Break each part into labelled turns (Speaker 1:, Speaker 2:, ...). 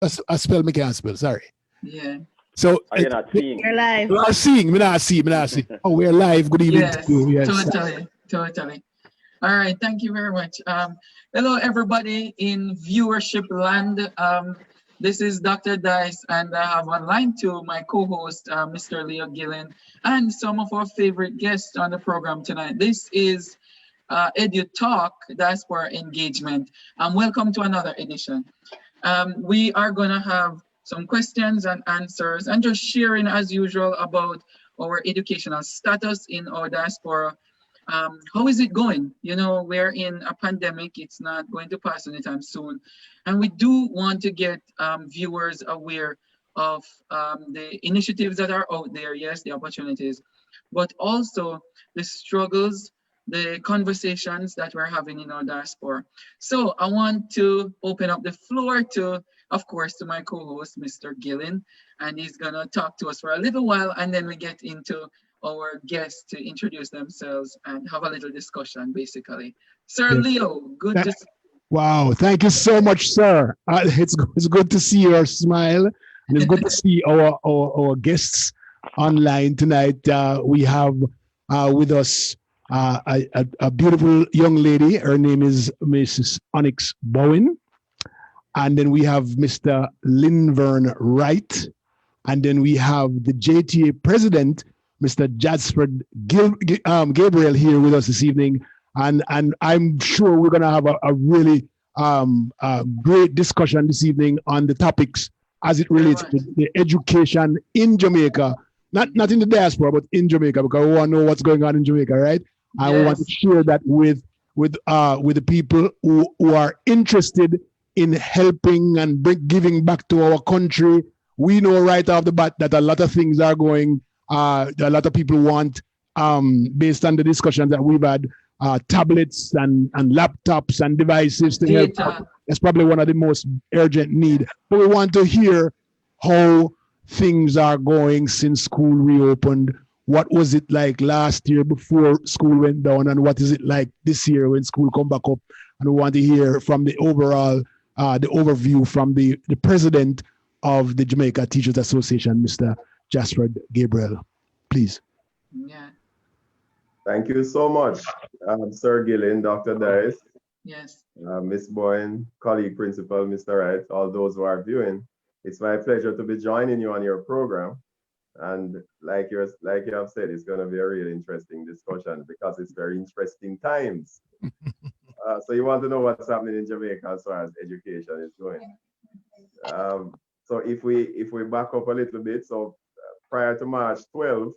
Speaker 1: I spell me can't spell, sorry.
Speaker 2: Yeah.
Speaker 1: So
Speaker 3: you're not seeing.
Speaker 4: You're live.
Speaker 1: me not see. Oh, we're live. Good evening
Speaker 2: Yes,
Speaker 1: to you. Yes.
Speaker 2: totally. All right, thank you very much. Hello, everybody in viewership land. This is Dr. Dice, and I have online too my co-host, Mr. Leo Gillen, and some of our favorite guests on the program tonight. This is EduTalk, Diaspora Engagement, and welcome to another edition. We are going to have some questions and answers and just sharing as usual about our educational status in our diaspora. How is it going? You know, we're in a pandemic. It's not going to pass anytime soon. And we do want to get viewers aware of the initiatives that are out there. Yes, the opportunities, but also the struggles, the conversations that we're having in our diaspora. So I want to open up the floor to, of course, to my co-host, Mr. Gillen, and he's gonna talk to us for a little while, and then we get into our guests to introduce themselves and have a little discussion, basically. Sir Leo, good to see you.
Speaker 1: Wow, thank you so much, sir. It's good to see your smile, and it's good to see our guests online tonight. We have with us a beautiful young lady. Her name is Mrs. Onyx Bowen. And then we have Mr. Linvern Wright. And then we have the JTA President, Mr. Gabriel, here with us this evening. And I'm sure we're going to have a really great discussion this evening on the topics as it relates to the education in Jamaica. Not in the diaspora, but in Jamaica, because we want to know what's going on in Jamaica, right? And we want to share that with the people who are interested in helping and giving back to our country. We know right off the bat that a lot of things are going. A lot of people want, based on the discussions that we've had, tablets and laptops and devices to help. That's probably one of the most urgent need. But we want to hear how things are going since school reopened. What was it like last year before school went down, and what is it like this year when school come back up? And we want to hear from the overall, the overview from the president of the Jamaica Teachers Association, Mr. Jasper Gabriel, please.
Speaker 2: Yeah.
Speaker 5: Thank you so much, Sir Gillen, Dr. Dice.
Speaker 2: Yes.
Speaker 5: Miss Boyne, colleague principal, Mr. Wright, all those who are viewing. It's my pleasure to be joining you on your program. And like you have said, it's going to be a really interesting discussion because it's very interesting times. So you want to know what's happening in Jamaica as far as education is going. So if we back up a little bit, so prior to March 12th,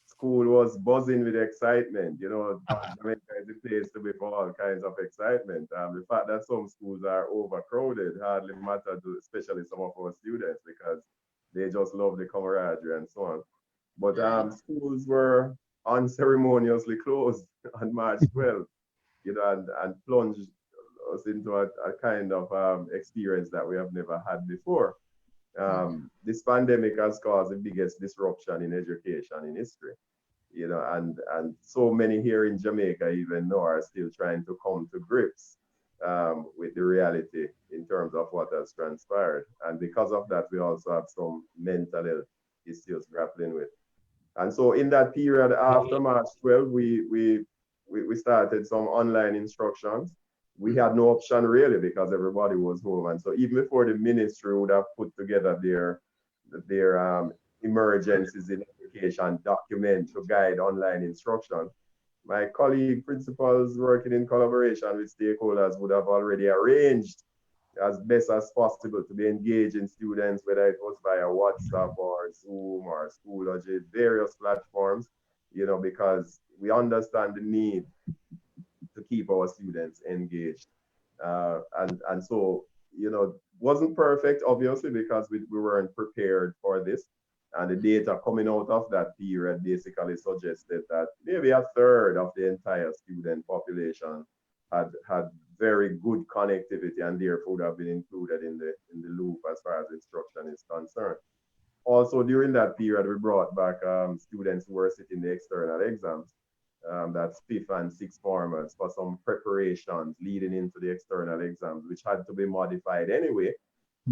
Speaker 5: school was buzzing with excitement. You know, Jamaica is the place to be for all kinds of excitement. The fact that some schools are overcrowded hardly matters to especially some of our students because they just love the camaraderie and so on. But schools were unceremoniously closed on March 12th, you know, and plunged us into a kind of experience that we have never had before. This pandemic has caused the biggest disruption in education in history, you know, and so many here in Jamaica even now are still trying to come to grips with the reality in terms of what has transpired. And because of that, we also have some mental health issues grappling with. And so in that period after March 12, we started some online instructions. We had no option really because everybody was home. And so even before the ministry would have put together their emergencies in education document to guide online instruction, my colleague principals working in collaboration with stakeholders would have already arranged as best as possible to be engaging students, whether it was via WhatsApp or Zoom or Schoology, various platforms, you know, because we understand the need to keep our students engaged. And so, you know, wasn't perfect, obviously, because we weren't prepared for this. And the data coming out of that period basically suggested that maybe a third of the entire student population had very good connectivity and therefore would have been included in the loop as far as instruction is concerned. Also, during that period, we brought back students who were sitting the external exams. That's fifth and sixth formers for some preparations leading into the external exams, which had to be modified anyway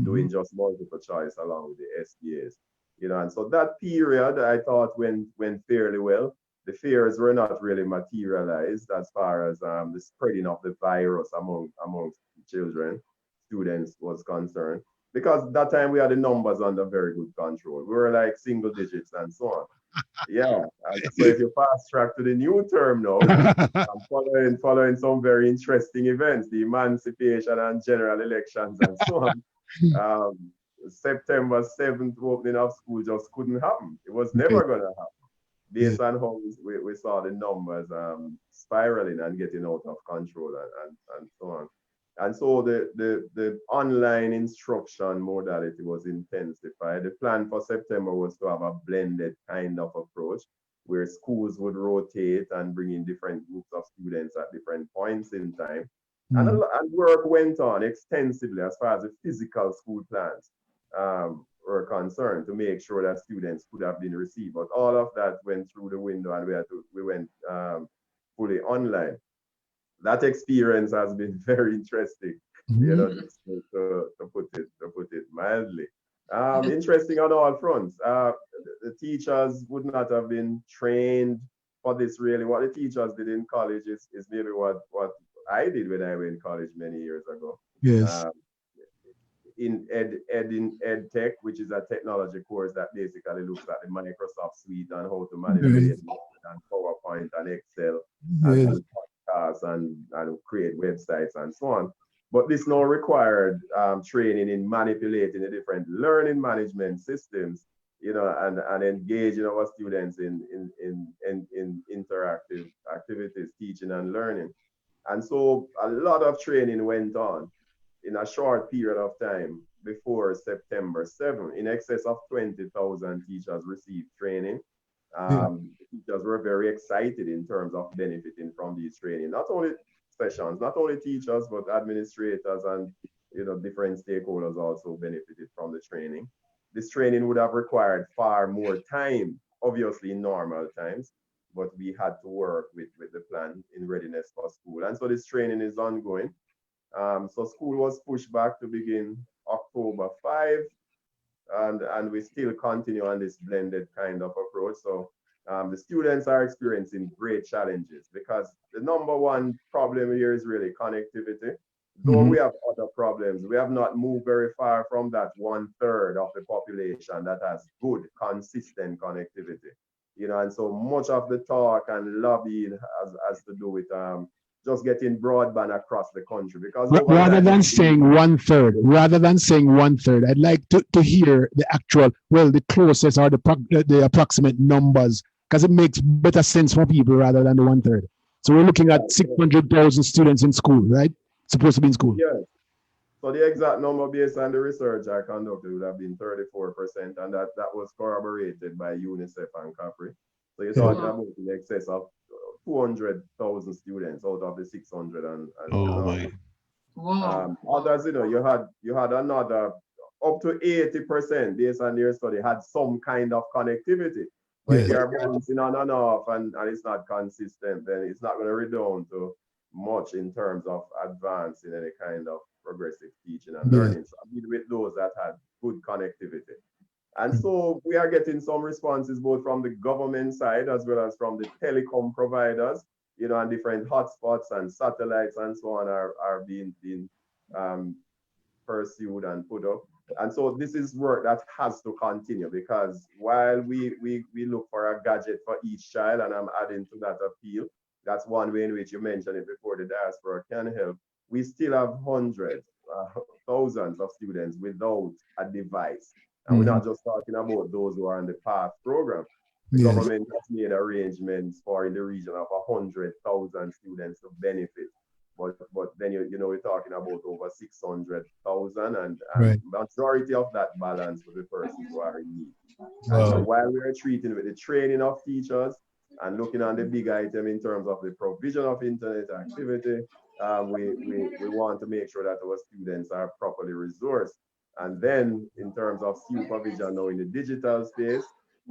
Speaker 5: doing just multiple choice along with the SBAs. And so that period I thought went fairly well. The fears were not really materialized as far as the spreading of the virus amongst children, students was concerned, because that time we had the numbers under very good control. We were like single digits and so on. Yeah. And so if you fast track to the new term now, following some very interesting events, the emancipation and general elections and so on. September 7th opening of school just couldn't happen. It was never going to happen based on how we saw the numbers spiraling and getting out of control and so on. And so the online instruction modality was intensified. The plan for September was to have a blended kind of approach where schools would rotate and bring in different groups of students at different points in time. And work went on extensively as far as the physical school plans were concerned to make sure that students could have been received. But all of that went through the window and we went fully online. That experience has been very interesting, to put it mildly. Interesting on all fronts. The teachers would not have been trained for this really. What the teachers did in college is maybe what I did when I went to college many years ago.
Speaker 1: Yes.
Speaker 5: In EdTech, which is a technology course that basically looks at the Microsoft suite and how to manipulate and PowerPoint and Excel and podcasts and create websites and so on. But this now required training in manipulating the different learning management systems, and engaging our students in interactive activities, teaching and learning. And so a lot of training went on in a short period of time before September 7th. In excess of 20,000 teachers received training. Teachers were very excited in terms of benefiting from these training. Not only sessions, not only teachers, but administrators and different stakeholders also benefited from the training. This training would have required far more time, obviously in normal times, but we had to work with the plan in readiness for school. And so this training is ongoing. So school was pushed back to begin October 5, and we still continue on this blended kind of approach. So the students are experiencing great challenges because the number one problem here is really connectivity. Though we have other problems, we have not moved very far from that 1/3 of the population that has good, consistent connectivity. And so much of the talk and lobbying has to do with just getting broadband across the country. Because
Speaker 1: rather than saying 1/3, I'd like to hear the actual, the closest or the approximate numbers, because it makes better sense for people rather than the 1/3. So we're looking at 600,000 students in school, right? Supposed to be in school.
Speaker 5: Yes. So the exact number based on the research I conducted would have been 34%, and that was corroborated by UNICEF and CAPRI. So you're talking about in excess of 200,000 students out of the 600 and
Speaker 1: my.
Speaker 5: Others, you had another up to 80% based on their study had some kind of connectivity. But if you're bouncing on and off and it's not consistent, then it's not going to redound to much in terms of advance in any kind of progressive teaching and learning. So I mean, with those that had good connectivity. And so we are getting some responses both from the government side as well as from the telecom providers, and different hotspots and satellites and so on are being pursued and put up. And so this is work that has to continue, because while we look for a gadget for each child, and I'm adding to that appeal, that's one way in which you mentioned it before, the diaspora can help. We still have hundreds, thousands of students without a device. And we're not just talking about those who are in the PATH program. The government has made arrangements for in the region of 100,000 students to benefit. But then we're talking about over 600,000, and majority of that balance for the persons who are in need. And so while we are treating with the training of teachers and looking on the big item in terms of the provision of internet activity, we want to make sure that our students are properly resourced. And then in terms of supervision now in the digital space,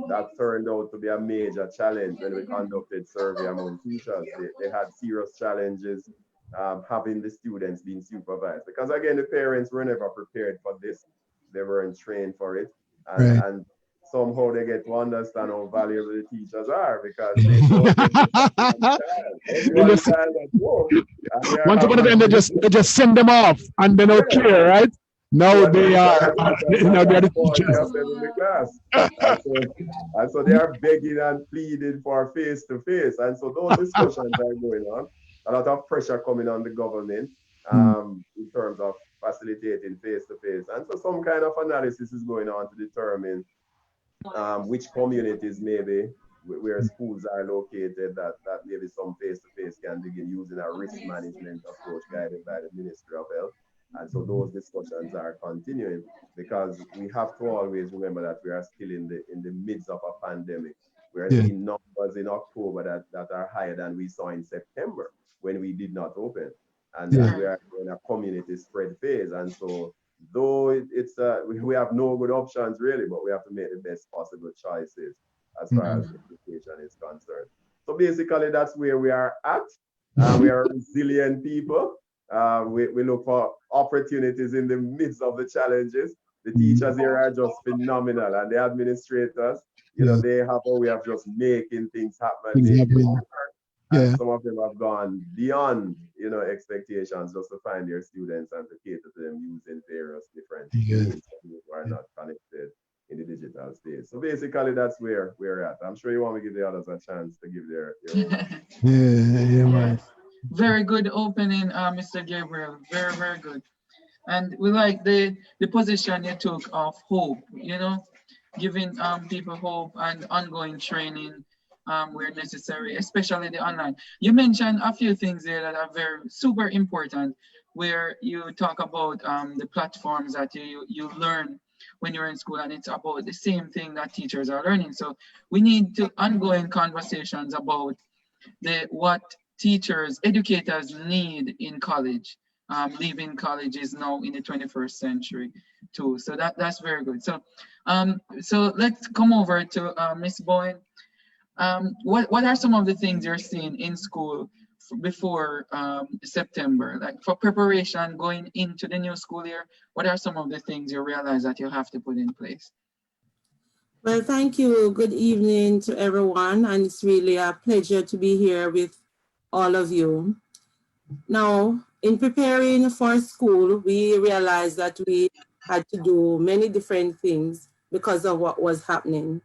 Speaker 5: that turned out to be a major challenge when we conducted survey among teachers. They had serious challenges having the students being supervised. Because again, the parents were never prepared for this. They weren't trained for it. And somehow they get to understand how valuable the teachers are because they don't get to one child at home.
Speaker 1: Once upon a time, they just send them off and they don't care, right? Now they are the teachers.
Speaker 5: In the class. And so they are begging and pleading for face-to-face. And so those discussions are going on. A lot of pressure coming on the government in terms of facilitating face-to-face. And so some kind of analysis is going on to determine which communities maybe where schools are located that maybe some face-to-face can begin using a risk management approach guided by the Ministry of Health. And so those discussions are continuing because we have to always remember that we are still in the midst of a pandemic. We are seeing numbers in October that are higher than we saw in September when we did not open. And we are in a community spread phase. And so though it's we have no good options really, but we have to make the best possible choices as far as education is concerned. So basically that's where we are at. We are resilient people. We look for opportunities in the midst of the challenges. The teachers here are just phenomenal, and the administrators, they have a way of just making things happen. And some of them have gone beyond, expectations just to find their students and to cater to them using various different means who are not connected in the digital space. So basically, that's where we're at. I'm sure you want to give the others a chance to give their
Speaker 1: right.
Speaker 2: Very good opening, Mr. Gabriel. Very, very good. And we like the position you took of hope, giving people hope and ongoing training where necessary, especially the online. You mentioned a few things there that are very super important, where you talk about the platforms that you learn when you're in school, and it's about the same thing that teachers are learning. So we need to ongoing conversations about what teachers, educators need in college. Leaving college is now in the 21st century too. So that's very good. So so let's come over to Ms. Bowen. What are some of the things you're seeing in school before September, like for preparation going into the new school year? What are some of the things you realize that you have to put in place?
Speaker 3: Well, thank you. Good evening to everyone. And it's really a pleasure to be here with all of you. Now, in preparing for school, we realized that we had to do many different things because of what was happening.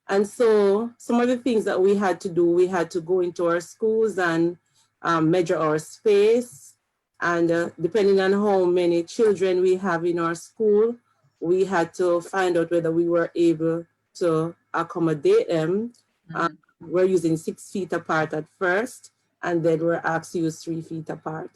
Speaker 3: And so some of the things that we had to do, we had to go into our schools and measure our space. And depending on how many children we have in our school, we had to find out whether we were able to accommodate them. We're using 6 feet apart at first, and then we're asked to use 3 feet apart.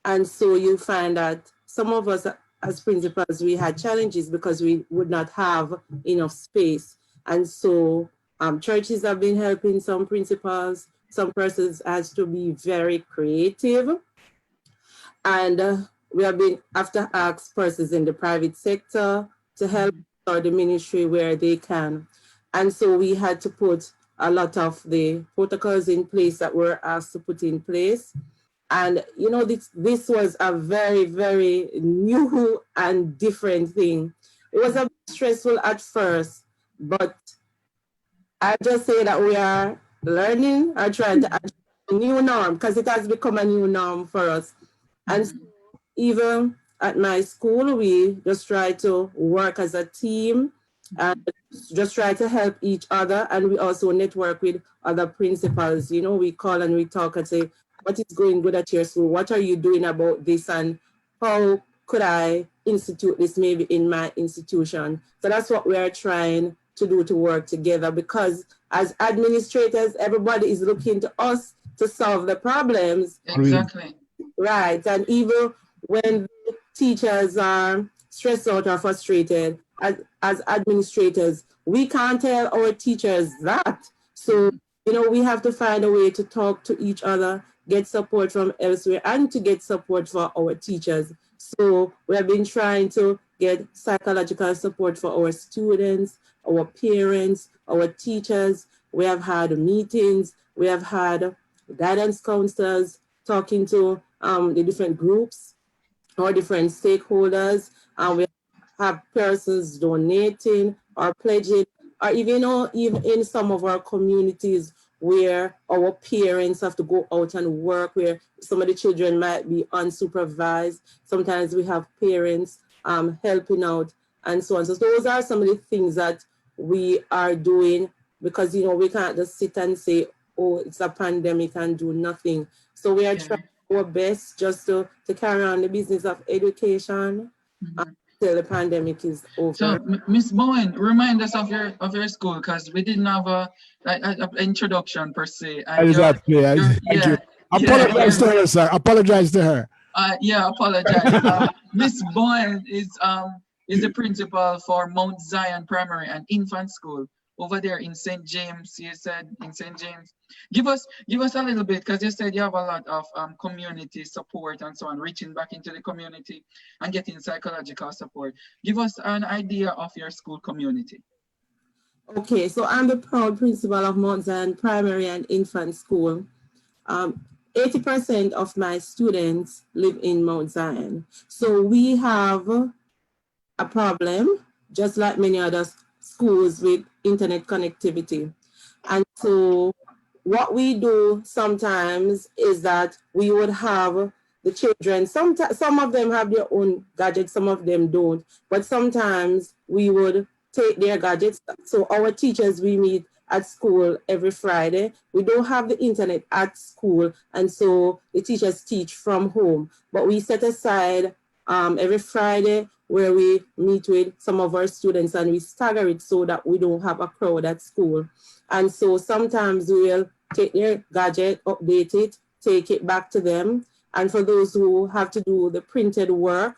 Speaker 3: And so you find that some of us as principals, we had challenges because we would not have enough space. And so churches have been helping some principals. Some persons has to be very creative. And we have been after ask persons in the private sector to help or the ministry where they can. And so we had to put a lot of the protocols in place that we're asked to put in place. And this was a very, very new and different thing. It was a bit stressful at first, but I just say that we are learning or trying to achieve a new norm because it has become a new norm for us. And so even at my school, we just try to work as a team and just try to help each other. And we also network with other principals. We call and we talk and say, what is going good at your school? What are you doing about this? And how could I institute this maybe in my institution? So that's what we are trying to do, to work together, because as administrators, everybody is looking to us to solve the problems.
Speaker 2: Exactly.
Speaker 3: Right. And even when teachers are stressed out or frustrated, as administrators, we can't tell our teachers that. So, we have to find a way to talk to each other, get support from elsewhere, and to get support for our teachers. So we have been trying to get psychological support for our students, our parents, our teachers. We have had meetings. We have had guidance counselors talking to the different groups or different stakeholders. We have persons donating or pledging, or even, you know, even in some of our communities where our parents have to go out and work, where some of the children might be unsupervised. Sometimes we have parents helping out and so on. So those are some of the things that we are doing, because, you know, we can't just sit and say, oh, it's a pandemic and do nothing. So we are trying our best just to carry on the business of education until the pandemic is over.
Speaker 2: So, Miss Bowen, remind us of your school, because we didn't have a introduction per se. And
Speaker 1: Thank you. Apologize to her, sir. Apologize to her.
Speaker 2: Yeah, apologize. Miss Bowen is the principal for Mount Zion Primary and Infant School over there in St. James. You said in St. James. Give us a little bit, because you said you have a lot of community support and so on, reaching back into the community and getting psychological support. Give us an idea of your school community.
Speaker 3: Okay, so I'm the proud principal of Mount Zion Primary and Infant School. 80% of my students live in Mount Zion. So we have a problem, just like many other schools, with internet connectivity. And so what we do sometimes is that we would have the children, some of them have their own gadgets, some of them don't, but sometimes we would take their gadgets. So our teachers, we meet at school every Friday. We don't have the internet at school, and so the teachers teach from home, but we set aside every Friday where we meet with some of our students, and we stagger it so that we don't have a crowd at school. And so sometimes we will take their gadget, update it, take it back to them. And for those who have to do the printed work,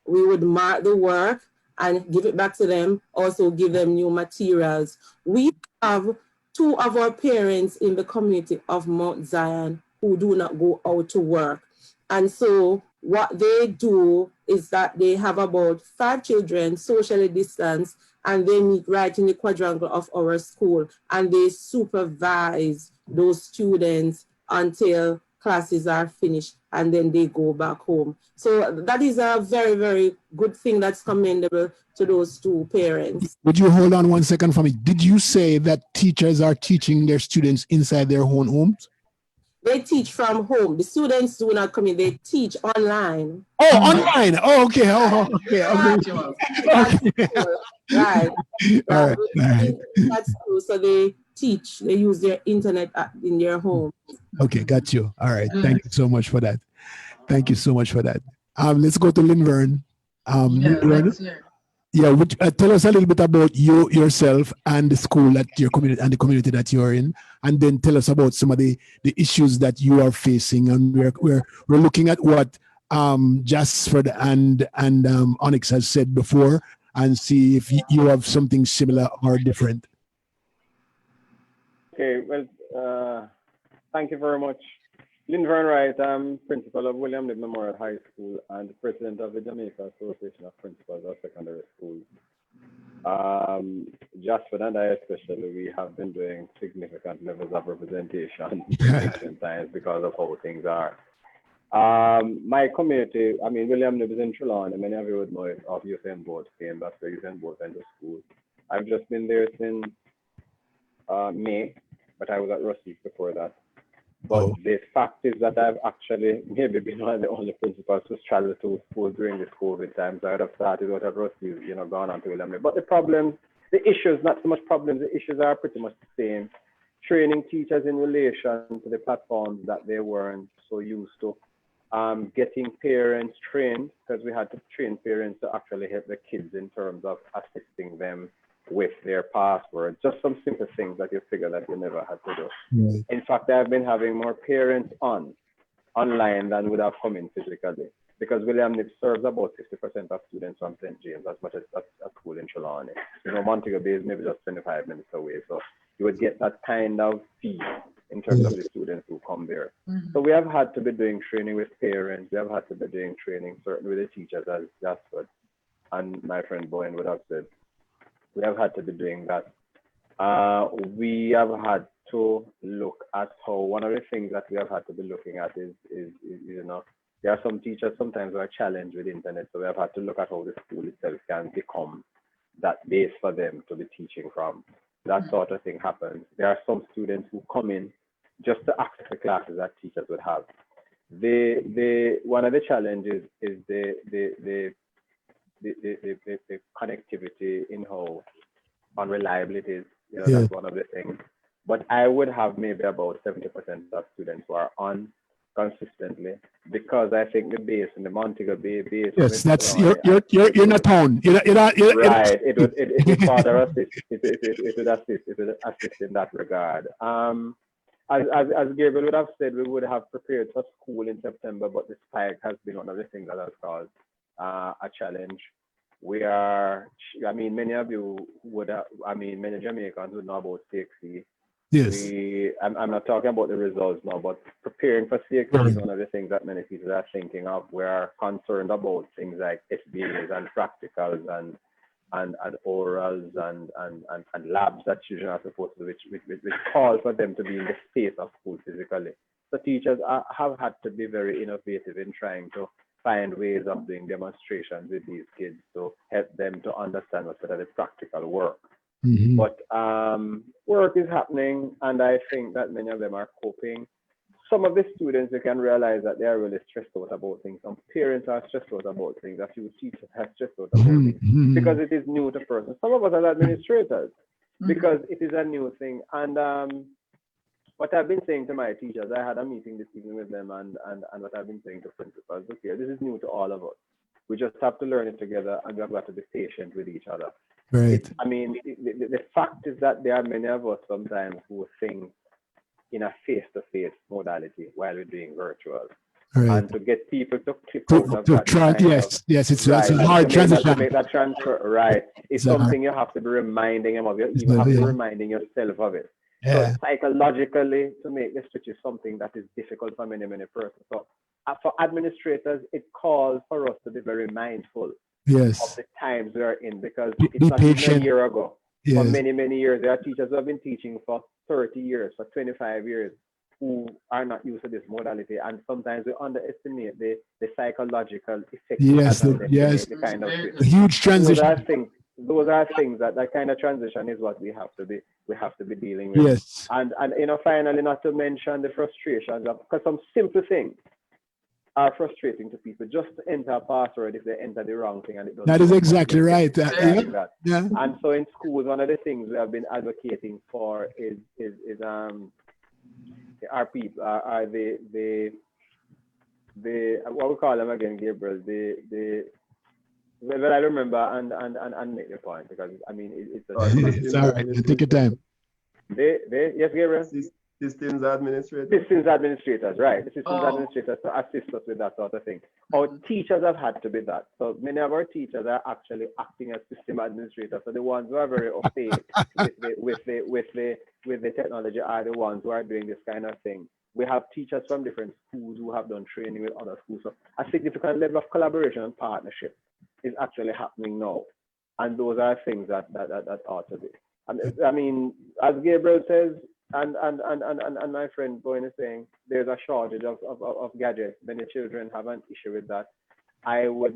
Speaker 3: we would mark the work and give it back to them, also give them new materials. We have 2 of our parents in the community of Mount Zion who do not go out to work. And so what they do is that they have about 5 children socially distanced, and they meet right in the quadrangle of our school, and they supervise those students until classes are finished, and then they go back home. So that is a very, very good thing that's commendable to those 2 parents.
Speaker 1: Would you hold on 1 second for me? Did you say that teachers are teaching their students inside their own homes?
Speaker 3: They teach from home. The students do not come in, they teach online.
Speaker 1: Oh, online. Oh, okay. Oh, okay. Okay.
Speaker 3: Right.
Speaker 1: All right.
Speaker 3: That's cool. So they teach, they use their internet in their home.
Speaker 1: Okay, got you. All right. Thank you so much for that. Thank you so much for that. Let's go to Linvern. Tell us a little bit about yourself and the school that your community and the community that you're in, and then tell us about some of the issues that you are facing. And we're looking at what Jasper and Onyx has said before, and see if you have something similar or different.
Speaker 5: Okay, well, thank you very much. Linvern Wright, I'm principal of William Libb Memorial High School and president of the Jamaica Association of Principals of Secondary Schools. Jasper and I especially, we have been doing significant levels of representation in recent times because of how things are. My community, I mean, William Libb is in Trelawney. Many of you would know of Usain Bolt fame. That's where Usain Bolt went to school. I've just been there since May, but I was at Rusty before that. But the fact is that I've actually maybe been one of the only principals who's traveled to school during this COVID time. So I'd have started out at Rusty, gone on to William Libb. But the problems, the issues, not so much problems, the issues are pretty much the same. Training teachers in relation to the platforms that they weren't so used to. Getting parents trained, because we had to train parents to actually help the kids in terms of assisting them with their passwords, just some simple things that you figure that you never had to do. Right. In fact, I've been having more parents online than would have come in physically, because William Libb serves about 50% of students from St. James, as much as that's a school in Trelawney. Montego Bay is maybe just 25 minutes away, so you would get that kind of fee in terms of the students who come there. So we have had to be doing training with parents, we have had to be doing training certainly with the teachers, as Jasper and my friend Bowen would have said. We have had to be doing that. We have had to look at how, one of the things that we have had to be looking at is
Speaker 4: there are some teachers sometimes who are challenged with internet, so we have had to look at how the school itself can become that base for them to be teaching from. That sort of thing happens. There are some students who come in just to access the classes that teachers would have. One of the challenges is the connectivity in how unreliable it is. You know, that's one of the things. But I would have maybe about 70% of students who are on consistently, because I think the base in the Montego Bay base.
Speaker 1: Yes, that's you're in a town. You're not,
Speaker 4: right. It would further assist. It would assist in that regard. As Gabriel would have said, we would have prepared for school in September, but the spike has been one of the things that has caused a challenge. We are, I mean, many of you would, many Jamaicans would know about CXC.
Speaker 1: Yes.
Speaker 4: I'm not talking about the results now, but preparing for CXC is one of the things that many people are thinking of. We are concerned about things like SBAs and practicals and orals and labs that children are supposed to, which call for them to be in the space of school physically. So teachers have had to be very innovative in trying to find ways of doing demonstrations with these kids to help them to understand what's the practical work.
Speaker 1: Mm-hmm.
Speaker 4: But work is happening, and I think that many of them are coping. Some of the students, you can realize that they are really stressed out about things. Some parents are stressed out about things. A few teachers are stressed out about things because it is new to person. Some of us are administrators because it is a new thing. And what I've been saying to my teachers, I had a meeting this evening with them, and what I've been saying to principals, okay, this is new to all of us. We just have to learn it together, and we have got to be patient with each other.
Speaker 1: Right.
Speaker 4: The fact is that there are many of us sometimes who think in a face-to-face modality while we're doing virtual.
Speaker 1: Right.
Speaker 4: And to get people to click out of that.
Speaker 1: Yes, it's a hard transition.
Speaker 4: To make that transfer, right. It's something you have to be reminding them of. You even have to be reminding yourself of it.
Speaker 1: Yeah.
Speaker 4: So psychologically, to make the switch is something that is difficult for many persons. So for administrators, it calls for us to be very mindful of the times we are in, because it's not even a year ago. For many years, there are teachers who have been teaching for 30 years, for 25 years, who are not used to this modality, and sometimes we underestimate the psychological effects. The kind of
Speaker 1: huge transition.
Speaker 4: Those are things that kind of transition is what we have to be dealing with.
Speaker 1: Yes.
Speaker 4: And finally, not to mention the frustrations of, because some simple things are frustrating to people. Just to enter a password if they enter the wrong thing, and it doesn't.
Speaker 1: That is exactly right.
Speaker 4: Yeah. And so in schools, one of the things we have been advocating for is our people are the what we call them again, Gabriel, well, I remember and make the point, because
Speaker 1: it's all right. Take your time.
Speaker 4: Yes, Gabriel.
Speaker 5: Systems administrators.
Speaker 4: Systems administrators, right? The systems administrators to assist us with that sort of thing. Our teachers have had to be that. So many of our teachers are actually acting as system administrators. So the ones who are very au fait with the technology are the ones who are doing this kind of thing. We have teachers from different schools who have done training with other schools. So a significant level of collaboration and partnership is actually happening now. And those are things that ought to be. And as Gabriel says, and my friend Boyne is saying, there's a shortage of gadgets. Many children have an issue with that. In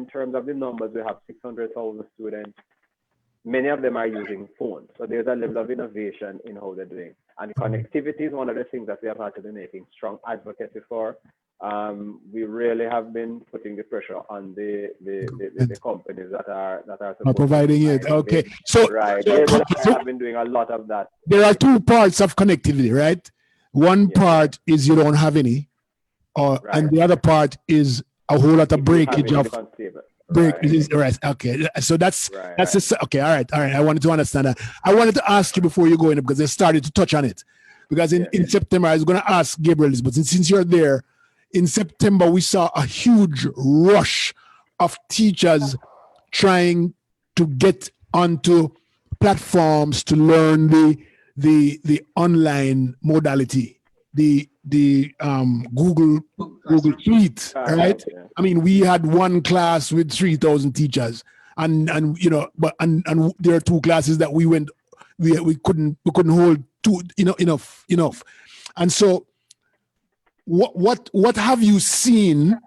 Speaker 4: terms of the numbers, we have 600,000 students. Many of them are using phones. So there's a level of innovation in how they're doing. And connectivity is one of the things that we have had to be making strong advocacy for. We really have been putting the pressure on the companies that are
Speaker 1: providing it. Okay, so
Speaker 4: I've been doing a lot of that.
Speaker 1: There are two parts of connectivity, right? One part is you don't have any, and the other part is a whole lot of breakage of right. Okay, so that's okay. All right. I wanted to understand that. I wanted to ask you before you go in, because they started to touch on it. Because in September, I was going to ask Gabriel, but since you're there. In September, we saw a huge rush of teachers trying to get onto platforms to learn the online modality, the Google Suite, right? We had one class with 3,000 teachers, and there are two classes that we couldn't hold enough, and so. what have you seen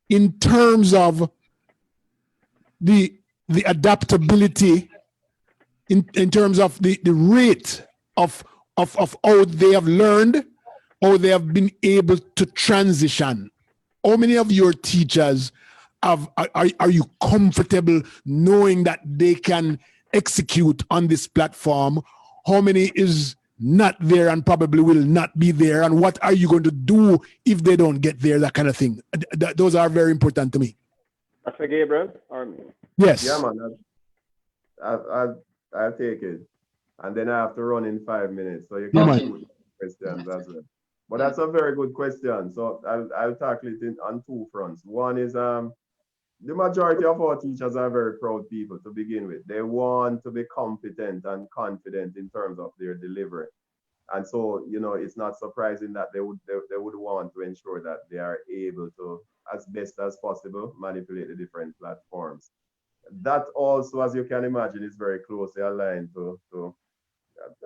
Speaker 1: in terms of the adaptability, in terms of the rate of how they have learned, how they have been able to transition? How many of your teachers are you comfortable knowing that they can execute on this platform? How many is not there and probably will not be there? And what are you going to do if they don't get there? That kind of thing. Those are very important to me.
Speaker 4: That's for Gabriel or me?
Speaker 1: Yes.
Speaker 5: Yeah, man. I'll take it. And then I have to run in 5 minutes. So you can shoot questions as well. But that's a very good question. So I'll tackle it on two fronts. One is the majority of our teachers are very proud people to begin with. They want to be competent and confident in terms of their delivery. And so, you know, it's not surprising that they would want to ensure that they are able to, as best as possible, manipulate the different platforms. That also, as you can imagine, is very closely aligned to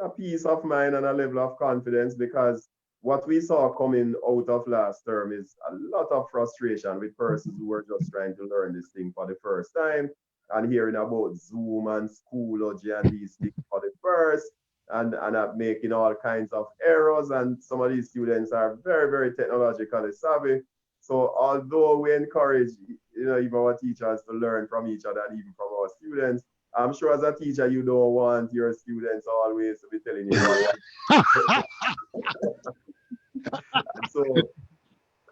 Speaker 5: a peace of mind and a level of confidence, because what we saw coming out of last term is a lot of frustration with persons who were just trying to learn this thing for the first time and hearing about Zoom and Schoology and these things for the first, and making all kinds of errors. And some of these students are very, very technologically savvy. So although we encourage, you know, even our teachers to learn from each other and even from our students, I'm sure as a teacher, you don't want your students always to be telling you what.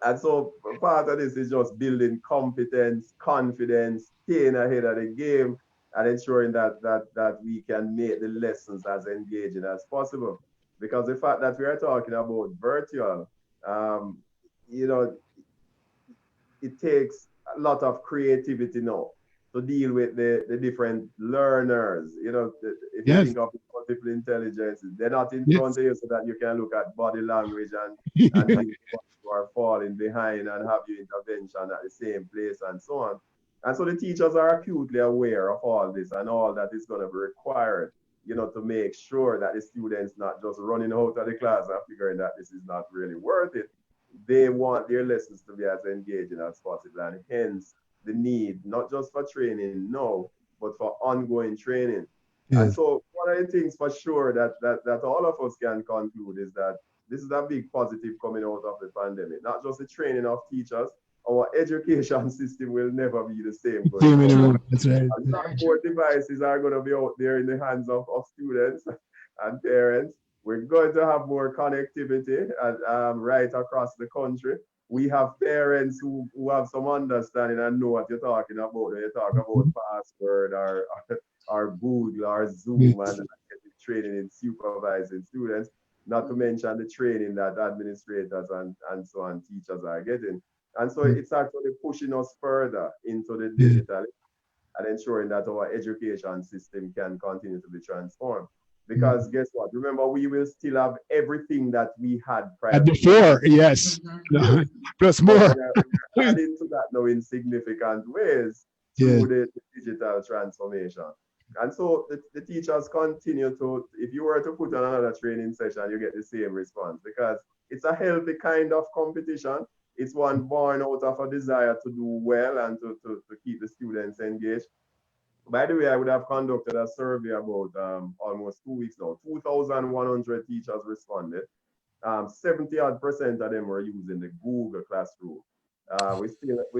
Speaker 5: And so part of this is just building competence, confidence, staying ahead of the game, and ensuring that we can make the lessons as engaging as possible. Because the fact that we are talking about virtual, you know, it takes a lot of creativity now to deal with the different learners. You know, if you think of multiple intelligences, they're not in front of you so that you can look at body language and you are falling behind and have your intervention at the same place and so on. And so the teachers are acutely aware of all this and all that is going to be required, you know, to make sure that the students not just running out of the class and figuring that this is not really worth it. They want their lessons to be as engaging as possible, and hence the need, not just for training now, but for ongoing training. And so one of the things for sure that all of us can conclude is that this is a big positive coming out of the pandemic, not just the training of teachers. Our education system will never be the same going forward.
Speaker 1: That's right.
Speaker 5: More devices are going to be out there in the hands of students and parents. We're going to have more connectivity right across the country. We have parents who have some understanding and know what you're talking about when you talk about password or Google or Zoom and training in supervising students, not to mention the training that administrators and so on teachers are getting. And so it's actually pushing us further into the digital and ensuring that our education system can continue to be transformed. Because guess what? Remember, we will still have everything that we had prior
Speaker 1: before, yes. Plus more.
Speaker 5: We're adding to that now in significant ways through the digital transformation. And so the teachers continue to, if you were to put on another training session, you get the same response, because it's a healthy kind of competition. It's one born out of a desire to do well and to keep the students engaged. By the way, I would have conducted a survey about almost 2 weeks now. 2,100 teachers responded. 70% of them were using the Google Classroom. We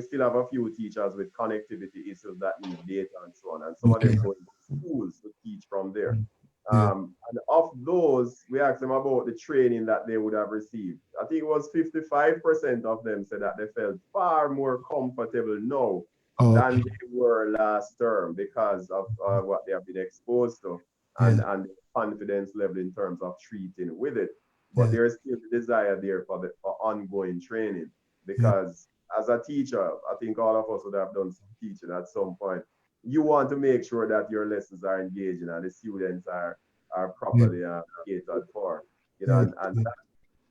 Speaker 5: still have a few teachers with connectivity issues that need data and so on, and some of them go to schools to teach from there. And of those, we asked them about the training that they would have received. I think it was 55% of them said that they felt far more comfortable now than they were last term because of what they have been exposed to and the confidence level in terms of treating with it. But there's still the desire there for ongoing training, because as a teacher, I think all of us would have done some teaching at some point. You want to make sure that your lessons are engaging and the students are properly catered for. You know, and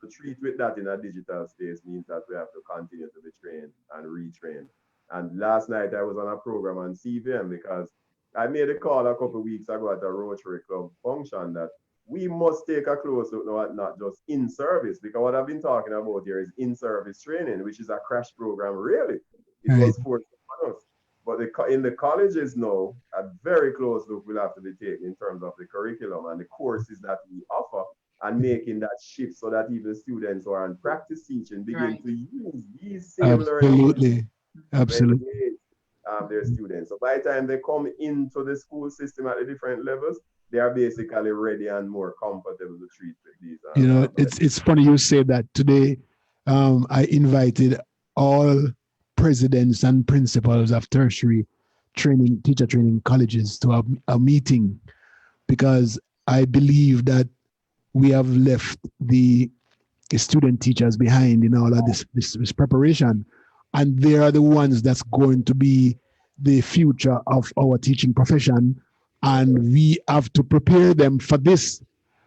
Speaker 5: to treat with that in a digital space means that we have to continue to be trained and retrained. And last night I was on a program on CVM because I made a call a couple of weeks ago at a Rotary Club function that we must take a close look now at not just in-service, because what I've been talking about here is in-service training, which is a crash program, really. It was forced on us. But in the colleges now, a very close look will have to be taken in terms of the curriculum and the courses that we offer, and making that shift so that even students who are in practice teaching begin to use these same learning
Speaker 1: Absolutely.
Speaker 5: their students. So by the time they come into the school system at the different levels, they are basically ready and more comfortable to treat with these.
Speaker 1: You know, it's funny you say that. Today, I invited all presidents and principals of tertiary training, teacher training colleges to have a meeting, because I believe that we have left the student teachers behind in all of this preparation, and they are the ones that's going to be the future of our teaching profession, and we have to prepare them for this,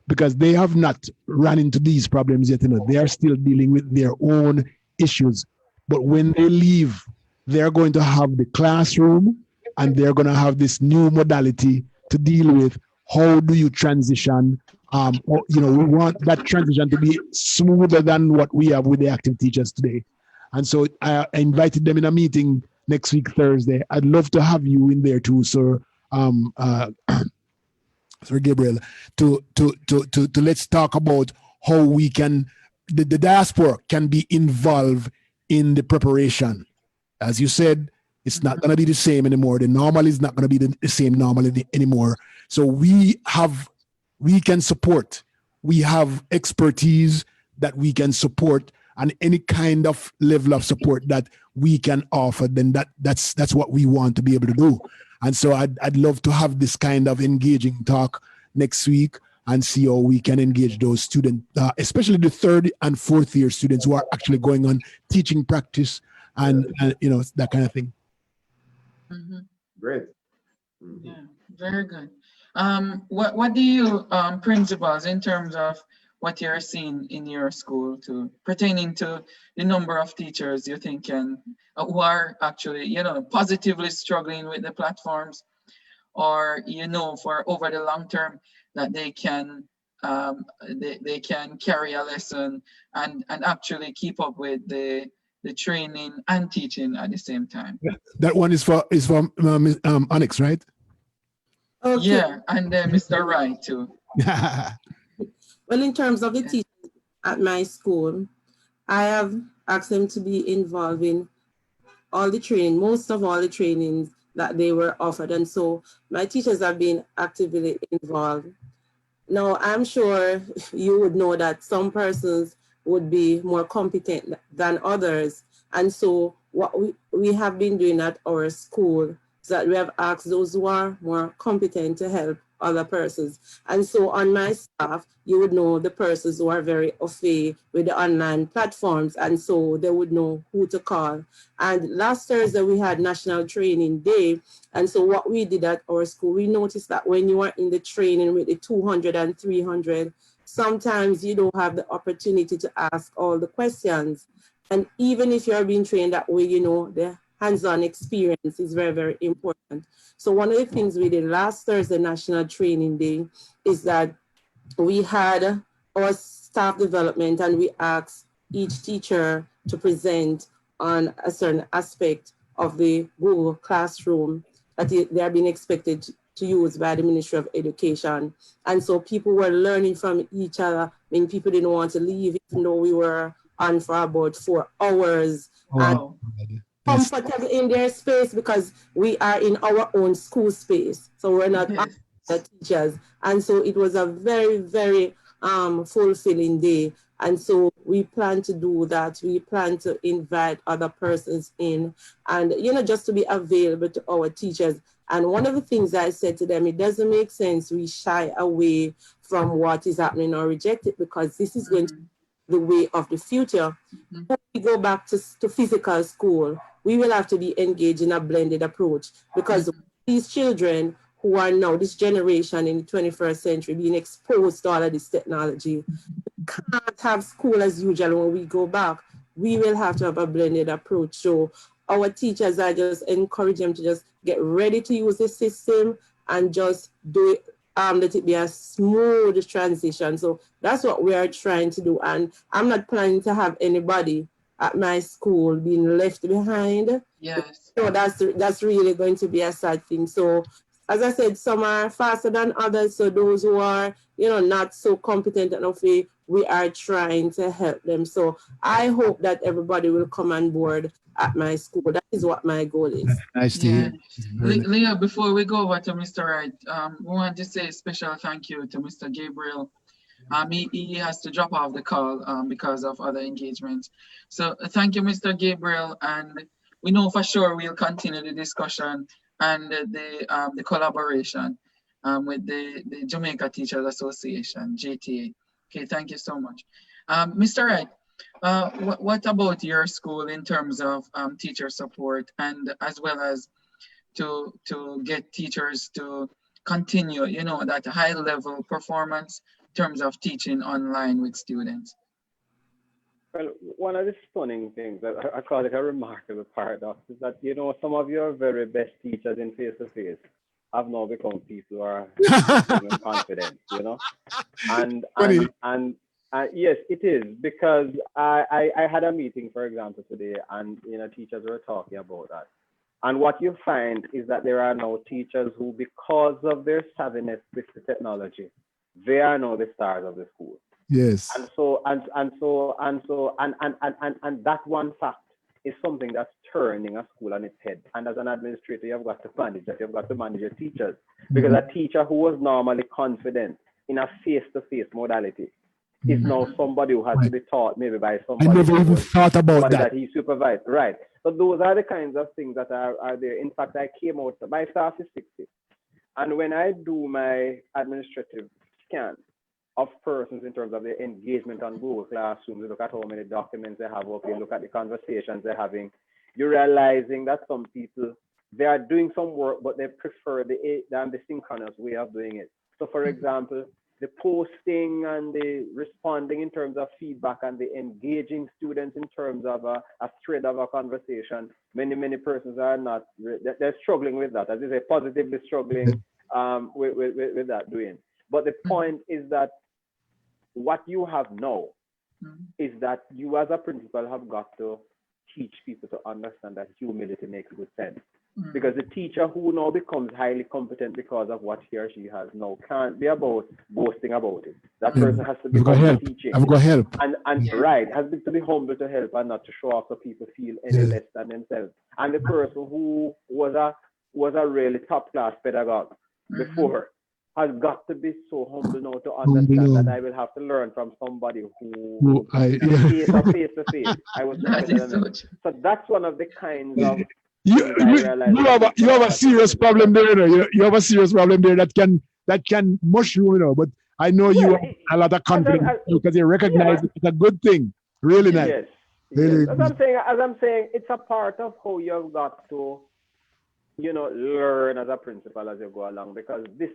Speaker 1: because they have not run into these problems yet. You know, they are still dealing with their own issues, but when they leave, they're going to have the classroom, and they're going to have this new modality to deal with. How do you transition? You know, we want that transition to be smoother than what we have with the active teachers today. And so I invited them in a meeting next week, Thursday. I'd love to have you in there too, Sir Sir Gabriel, to let's talk about how we can, the diaspora can be involved in the preparation. As you said, it's not going to be the same anymore. The normal is not going to be the same normal anymore. So we can support. We have expertise that we can support, and any kind of level of support that we can offer, then that's what we want to be able to do. And so I'd love to have this kind of engaging talk next week and see how we can engage those students, especially the third and fourth year students who are actually going on teaching practice and you know, that kind of thing.
Speaker 5: Great.
Speaker 2: Yeah, very good. What do you principals, in terms of what you're seeing in your school pertaining to the number of teachers you think who are actually, you know, positively struggling with the platforms, or, you know, for over the long term that they can carry a lesson and actually keep up with the training and teaching at the same time?
Speaker 1: That one is from Onyx, right?
Speaker 3: Okay.
Speaker 2: Yeah, and then Mr. Wright too.
Speaker 3: Well, in terms of the teachers at my school, I have asked them to be involved in all the training, most of all the trainings that they were offered. And so my teachers have been actively involved. Now, I'm sure you would know that some persons would be more competent than others. And so what we have been doing at our school is that we have asked those who are more competent to help other persons. And so on my staff, you would know the persons who are very au fait with the online platforms, and so they would know who to call. And last Thursday, we had National Training Day. And so what we did at our school, we noticed that when you are in the training with the 200 and 300, sometimes you don't have the opportunity to ask all the questions. And even if you're being trained that way, you know, the hands-on experience is very, very important. So one of the things we did last Thursday, National Training Day, is that we had our staff development, and we asked each teacher to present on a certain aspect of the Google Classroom that they are being expected to use by the Ministry of Education. And so people were learning from each other. I mean, people didn't want to leave, even though we were on for about 4 hours.
Speaker 2: Wow.
Speaker 3: And comfortable in their space, because we are in our own school space. So we're not the teachers. And so it was a very, very fulfilling day. And so we plan to do that. We plan to invite other persons in, and, you know, just to be available to our teachers. And one of the things I said to them, it doesn't make sense we shy away from what is happening or reject it, because this is going to be the way of the future. When we go back to physical school, we will have to be engaged in a blended approach, because these children who are now, this generation in the 21st century, being exposed to all of this technology, we can't have school as usual when we go back. We will have to have a blended approach. So our teachers, I just encourage them to just get ready to use the system and just do it let it be a smooth transition. So that's what we are trying to do. And I'm not planning to have anybody at my school being left behind.
Speaker 2: Yes.
Speaker 3: So that's really going to be a sad thing. So as I said, some are faster than others. So those who are, not so competent enough, we are trying to help them. So I hope that everybody will come on board at my school. That is what my goal is.
Speaker 1: Nice to
Speaker 2: Yeah.
Speaker 1: hear.
Speaker 2: Leah, before we go over to Mr. Wright, we want to say a special thank you to Mr. Gabriel. He has to drop off the call because of other engagements. So thank you, Mr. Gabriel, and we know for sure we'll continue the discussion and the collaboration with the Jamaica Teachers Association, JTA. Okay, thank you so much. Mr. Wright, what about your school in terms of teacher support, and as well as to get teachers to continue, that high level performance in terms of teaching online with students?
Speaker 4: Well, one of the stunning things that I call it a remarkable paradox is that, some of your very best teachers in face-to-face have now become people who are confident, And yes, it is, because I had a meeting, for example, today, and, teachers were talking about that. And what you find is that there are now teachers who, because of their savviness with the technology, they are now the stars of the school.
Speaker 1: Yes.
Speaker 4: And that one fact is something that's turning a school on its head. And as an administrator, you've got to manage that. You've got to manage your teachers, because a teacher who was normally confident in a face-to-face modality is now somebody who has to be taught maybe by somebody.
Speaker 1: I never even thought about that.
Speaker 4: He supervised, right? So those are the kinds of things that are there. In fact, I came out, my staff is 60. And when I do my administrative scan of persons in terms of their engagement on Google Classroom, you look at how many documents they have up, you look at the conversations they're having, you're realizing that some people, they are doing some work, but they prefer the synchronous way of doing it. So for example, the posting and the responding in terms of feedback and the engaging students in terms of a thread of a conversation, many persons are not, they're struggling with that, as I say, positively struggling with that doing. But the point is that what you have now is that you as a principal have got to teach people to understand that humility makes good sense. Because the teacher who now becomes highly competent because of what he or she has now can't be about boasting about it. That person has to be teaching.
Speaker 1: I've got help.
Speaker 4: And right, has to be humble to help and not to show off so people feel any less than themselves. And the person who was a really top class pedagogue before has got to be so humble now to understand that I will have to learn from somebody who face to face. I was so that's one of the kinds of
Speaker 1: you have a serious problem there. You have a serious problem there that can mushroom, but I know you have a lot of confidence because you recognize it's a good thing. Really nice.
Speaker 4: Yes.
Speaker 1: Really.
Speaker 4: As I'm saying, it's a part of how you've got to, learn as a principal as you go along, because this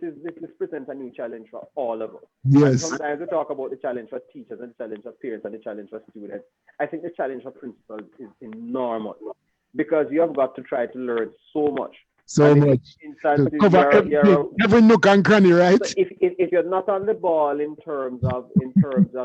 Speaker 4: presents a new challenge for all of us.
Speaker 1: Yes.
Speaker 4: And sometimes we talk about the challenge for teachers and the challenge for parents and the challenge for students. I think the challenge for principals is enormous, because you have got to try to learn so much.
Speaker 1: So much. To cover every nook and cranny, right?
Speaker 4: So if you're not on the ball in terms of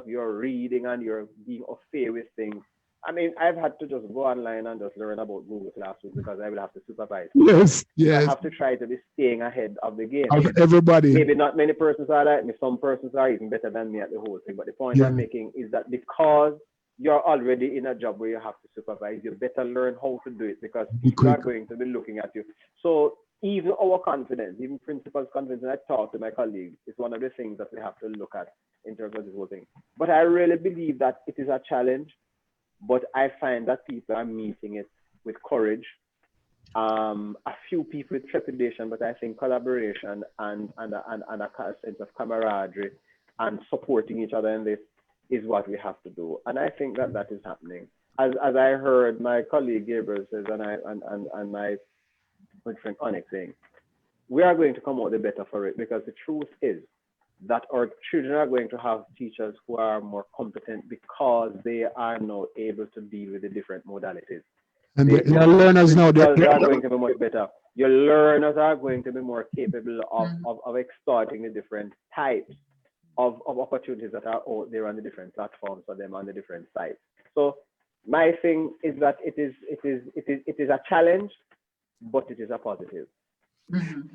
Speaker 4: your reading and your being au fait with things, I mean, I've had to just go online and just learn about Google Classroom because I will have to supervise.
Speaker 1: Yes.
Speaker 4: I have to try to be staying ahead of the game.
Speaker 1: Of everybody.
Speaker 4: Maybe not many persons are like me. Some persons are even better than me at the whole thing. But the point I'm making is that because you're already in a job where you have to supervise, you better learn how to do it, because people are going to be looking at you. So even our confidence, even principals' confidence, and I talk to my colleagues, is one of the things that we have to look at in terms of this whole thing. But I really believe that it is a challenge, but I find that people are meeting it with courage. A few people with trepidation, but I think collaboration and a sense of camaraderie and supporting each other in this is what we have to do. And I think that is happening. As I heard my colleague Gabriel says, and my good friend Onyx saying, we are going to come out the better for it, because the truth is that our children are going to have teachers who are more competent because they are now able to deal with the different modalities.
Speaker 1: And they are learners now.
Speaker 4: They are going to be much better. your learners are going to be more capable of extorting the different types of opportunities that are out there on the different platforms for them on the different sites. So my thing is that it is a challenge, but it is a positive.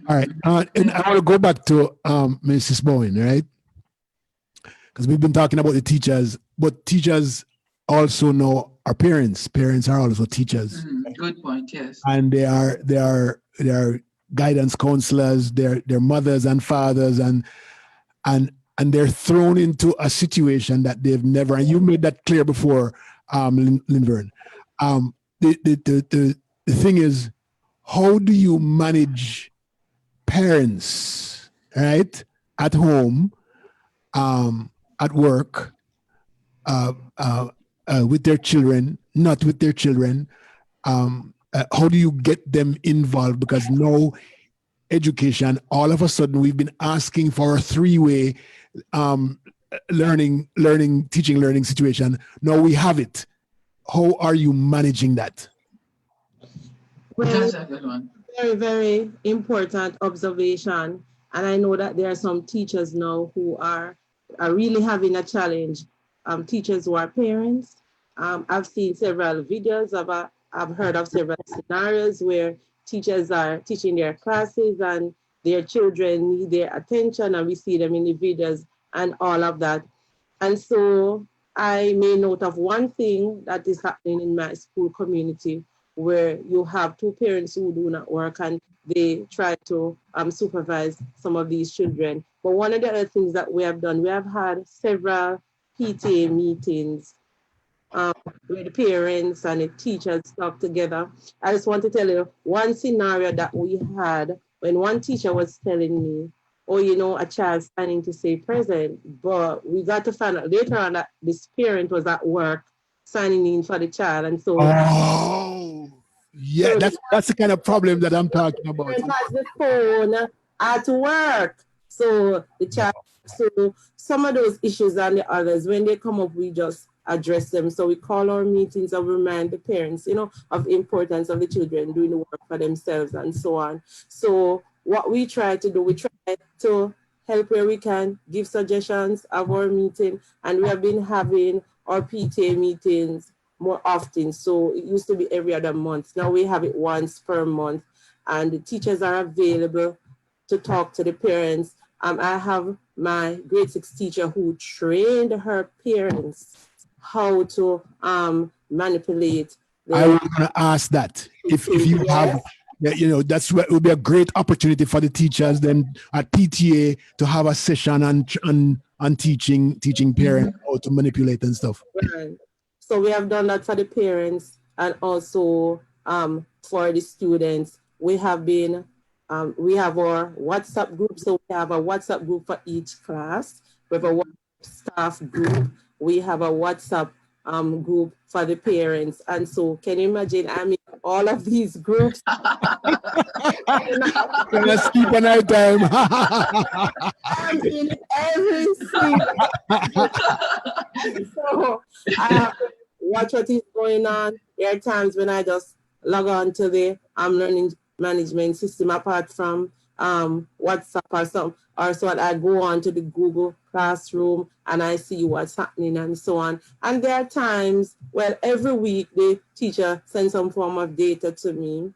Speaker 1: All right, and I want to go back to Mrs. Bowen, right? Because we've been talking about the teachers, but teachers also know our parents. Parents are also teachers.
Speaker 2: Good point. Yes.
Speaker 1: And they are guidance counselors. They're mothers and fathers, and they're thrown into a situation that they've never. And you made that clear before, Linvern. The thing is, how do you manage parents, right, at home, at work, with their children, not with their children? How do you get them involved? Because no education, all of a sudden we've been asking for a three-way teaching learning situation. Now we have it. How are you managing that?
Speaker 3: Well,
Speaker 2: That's a good one.
Speaker 3: very, very important observation. And I know that there are some teachers now who are really having a challenge. Teachers who are parents. I've seen several videos I've heard of several scenarios where teachers are teaching their classes and their children need their attention, and we see them in the videos and all of that. And so I made note of one thing that is happening in my school community, where you have two parents who do not work and they try to supervise some of these children. But one of the other things that we have done, we have had several PTA meetings where the parents and the teachers talk together. I just want to tell you one scenario that we had when one teacher was telling me, oh, you know, a child's planning to say present, but we got to find out later on that this parent was at work signing in for the child. And so
Speaker 1: yeah, that's the kind of problem that I'm talking about.
Speaker 3: Has the phone at work. So the child, so some of those issues and the others, when they come up, we just address them. So we call our meetings and remind the parents, you know, of the importance of the children doing the work for themselves and so on. So what we try to do, we try to help where we can, give suggestions of our meeting, and we have been having our PTA meetings more often. So it used to be every other month. Now we have it once per month, and the teachers are available to talk to the parents. I have my grade 6 teacher who trained her parents how to manipulate.
Speaker 1: I was going to ask that. If you have, you know, that's what would be a great opportunity for the teachers then at PTA to have a session on teaching parents how to manipulate and stuff.
Speaker 3: Right. So we have done that for the parents and also for the students. We have been, we have our WhatsApp group. So we have a WhatsApp group for each class. We have a WhatsApp staff group. We have a WhatsApp group for the parents. And so can you imagine, I mean, all of these groups.
Speaker 1: Let's keep an eye time.
Speaker 3: I'm in every single. So I have to watch what is going on. There are times when I just log on to the learning management system apart from WhatsApp or something, or so I go on to the Google Classroom and I see what's happening and so on. And there are times, well, every week the teacher sends some form of data to me.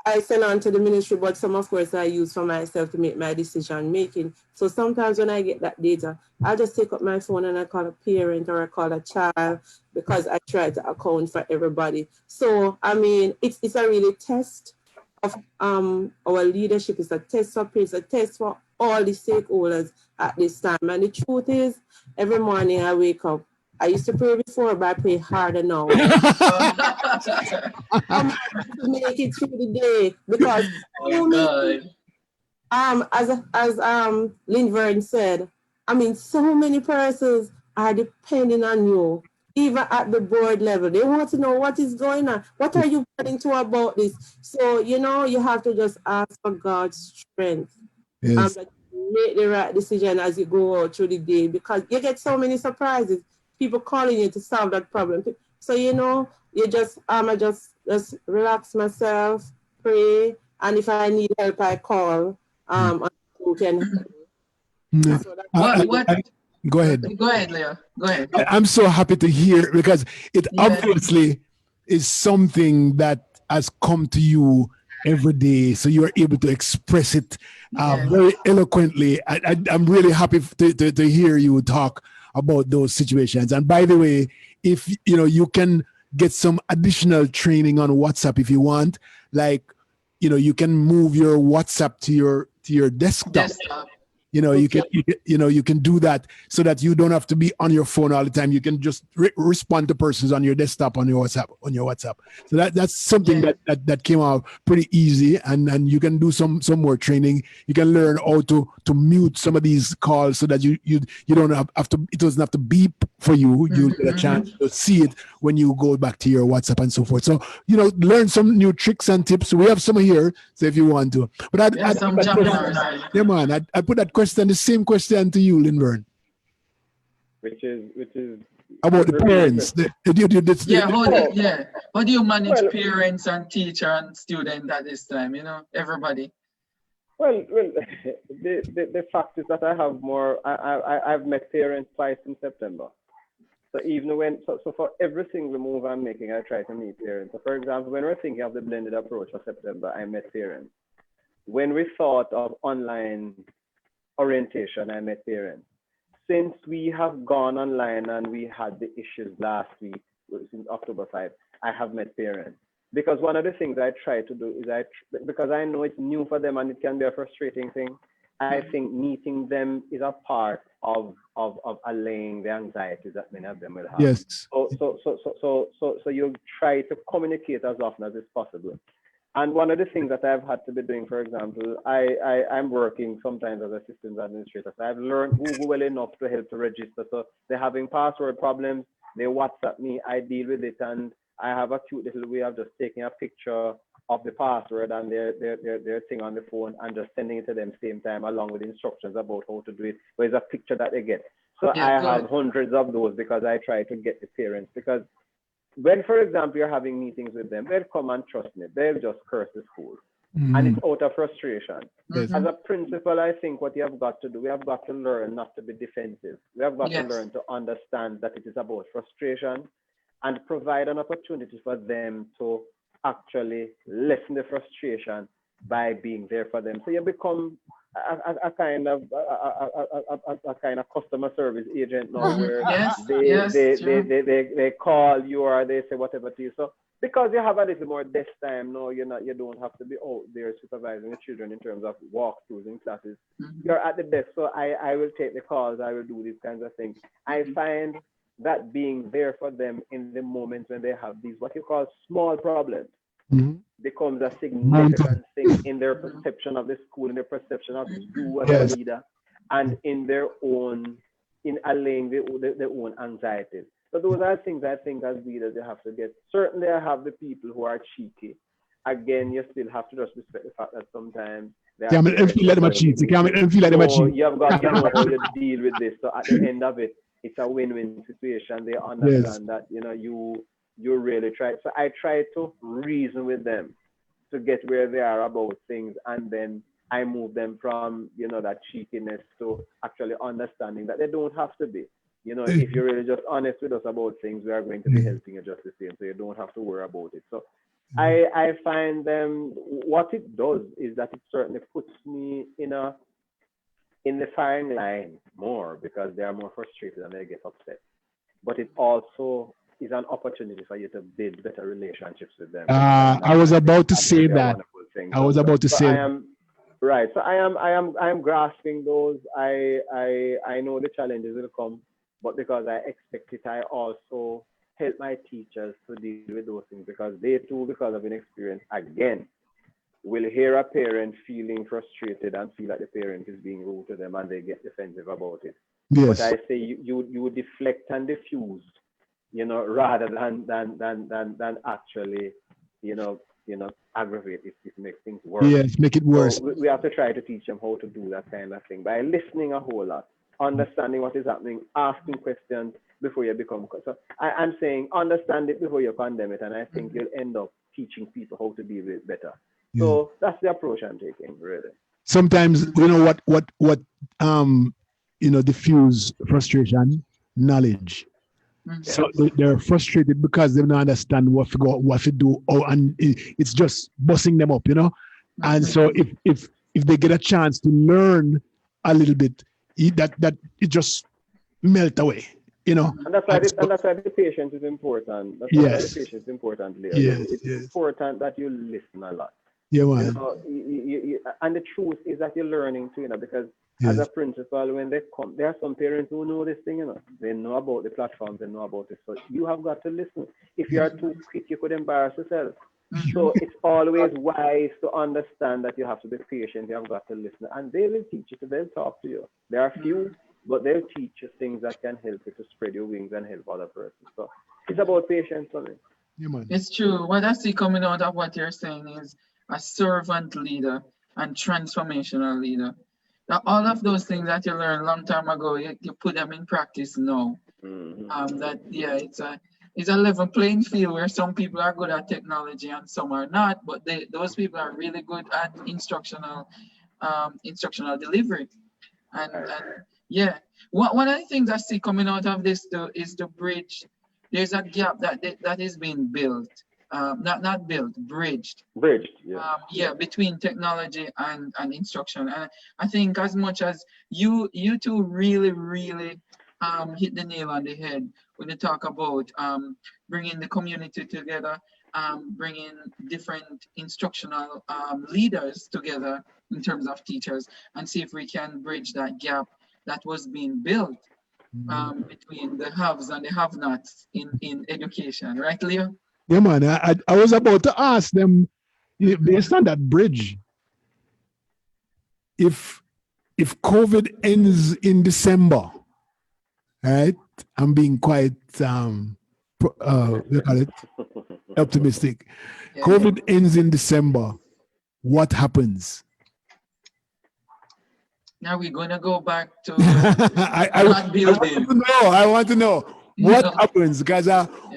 Speaker 3: I send on to the ministry, but some of course I use for myself to make my decision making. So sometimes when I get that data, I just take up my phone and I call a parent or I call a child because I try to account for everybody. So, I mean, it's a really test of our leadership. It's a test for parents, a test for all the stakeholders at this time. And the truth is, every morning I wake up, I used to pray before, but I pray harder now. I'm to make it through the day because as Linvern said, I mean, so many persons are depending on you, even at the board level. They want to know what is going on. What are you planning to about this? So, you know, you have to just ask for God's strength.
Speaker 1: Yes.
Speaker 3: Make the right decision as you go out through the day because you get so many surprises. People calling you to solve that problem. So, you know, you just, I just relax myself, pray, And if I need help, I call who can help me.
Speaker 1: Mm.
Speaker 3: So that,
Speaker 1: Go ahead.
Speaker 2: Go ahead, Leo. Go ahead.
Speaker 1: I'm so happy to hear, because it
Speaker 2: Yeah.
Speaker 1: obviously is something that has come to you every day, so you are able to express it
Speaker 2: Yes.
Speaker 1: very eloquently. I'm really happy to hear you talk about those situations. And by the way, if you can get some additional training on WhatsApp if you want, like you can move your WhatsApp to your desktop. You can do that, so that you don't have to be on your phone all the time. You can just respond to persons on your desktop, on your WhatsApp. So that's something that came out pretty easy, and you can do some more training. You can learn how to mute some of these calls, so that you don't have to, it doesn't have to beep for you. You get a chance to see it when you go back to your WhatsApp and so forth. So learn some new tricks and tips. We have some here, so if you want to. But I put that question, the same question to you, Linvern.
Speaker 4: Which is
Speaker 1: about the parents.
Speaker 2: How do you manage parents and teacher and student at this time? Everybody.
Speaker 4: Well, the fact is that I have more. I've met parents twice in September. So even when so for every single move I'm making, I try to meet parents. So for example, when we're thinking of the blended approach for September, I met parents. When we thought of online orientation, I met parents. Since we have gone online and we had the issues last week, since October 5, I have met parents. Because one of the things I try to do is because I know it's new for them and it can be a frustrating thing, I think meeting them is a part of allaying the anxieties that many of them will have.
Speaker 1: Yes.
Speaker 4: So you try to communicate as often as is possible. And one of the things that I've had to be doing, for example, I'm working sometimes as a systems administrator. So I've learned Google well enough to help to register. So they're having password problems, they WhatsApp me, I deal with it, and I have a cute little way of just taking a picture of the password and their thing on the phone and just sending it to them same time, along with instructions about how to do it. There's a picture that they get. So I have hundreds of those, because I try to get the parents, because when, for example, you're having meetings with them, they'll come and trust me, they'll just curse the school. And it's out of frustration. As a principal, I think what you have got to do, we have got to learn not to be defensive. We have got to learn to understand that it is about frustration, and provide an opportunity for them to actually lessen the frustration by being there for them. So you become a kind of customer service agent now, where they call you or they say whatever to you. So because you have a little more desk time now, you don't have to be out there supervising the children in terms of walkthroughs in classes. You're at the desk, so I will take the calls, I will do these kinds of things. I find that being there for them in the moments when they have these what you call small problems becomes a significant thing in their perception of the school, in their perception of you as a leader, and in their own, in allaying their own anxieties. So those are things I think as leaders you have to get. Certainly I have the people who are cheeky. Again, you still have to just respect the fact that sometimes you have got to know how you deal with this. So at the end of it, it's a win-win situation. They understand that you really try. So I try to reason with them to get where they are about things, and then I move them from that cheekiness to actually understanding that they don't have to be. If you're really just honest with us about things, we are going to be helping you just the same. So you don't have to worry about it. So I find them, what it does is that it certainly puts me in the firing line more, because they are more frustrated and they get upset. But it also is an opportunity for you to build better relationships with them.
Speaker 1: I was about to say that. I was about to say.
Speaker 4: Right. So I am grasping those. I know the challenges will come, but because I expect it, I also help my teachers to deal with those things, because they too, because of inexperience, again, will hear a parent feeling frustrated and feel like the parent is being rude to them, and they get defensive about it. But I say you deflect and diffuse, rather than actually, aggravate it. It makes things worse.
Speaker 1: Yes, make it worse.
Speaker 4: So we have to try to teach them how to do that kind of thing by listening a whole lot, understanding what is happening, asking questions before you become. So I'm saying understand it before you condemn it, and I think you'll end up teaching people how to deal with it better. So that's the approach I'm taking, really.
Speaker 1: Sometimes, you know, what you know, diffuse frustration, knowledge. So they're frustrated because they don't understand what to do, and it's just busting them up, you know. And so if they get a chance to learn a little bit, that it just melt away, you know.
Speaker 4: And that's why the patience is important. That's why the patience is important, Leo. It's important that you listen a lot.
Speaker 1: Yeah, man.
Speaker 4: You know, and the truth is that you're learning too, you know, because as a principal, when they come, there are some parents who know this thing, you know, they know about the platforms, they know about it. So you have got to listen. If you are too quick, you could embarrass yourself. So it's always wise to understand that you have to be patient. You have got to listen, and they will teach you. They'll talk to you. There are few, but they'll teach you things that can help you to spread your wings and help other persons. So it's about patience for me.
Speaker 1: Yeah, man.
Speaker 2: It's true. What I see coming out of what you're saying is a servant leader and transformational leader. Now, all of those things that you learned a long time ago, you put them in practice now. It's a level playing field where some people are good at technology and some are not, but those people are really good at instructional delivery. And one of the things I see coming out of this though is the bridge. There's a gap that is being built. Not built, bridged. Between technology and instruction. And I think as much as you two really hit the nail on the head when you talk about bringing the community together, bringing different instructional leaders together in terms of teachers, and see if we can bridge that gap that was being built between the haves and the have-nots in education, right, Leo?
Speaker 1: Yeah, man. I was about to ask them, based on that bridge, if COVID ends in December, right? I'm being quite optimistic. COVID ends in December. What happens?
Speaker 2: Now we're gonna go back to
Speaker 1: I want to know what happens, because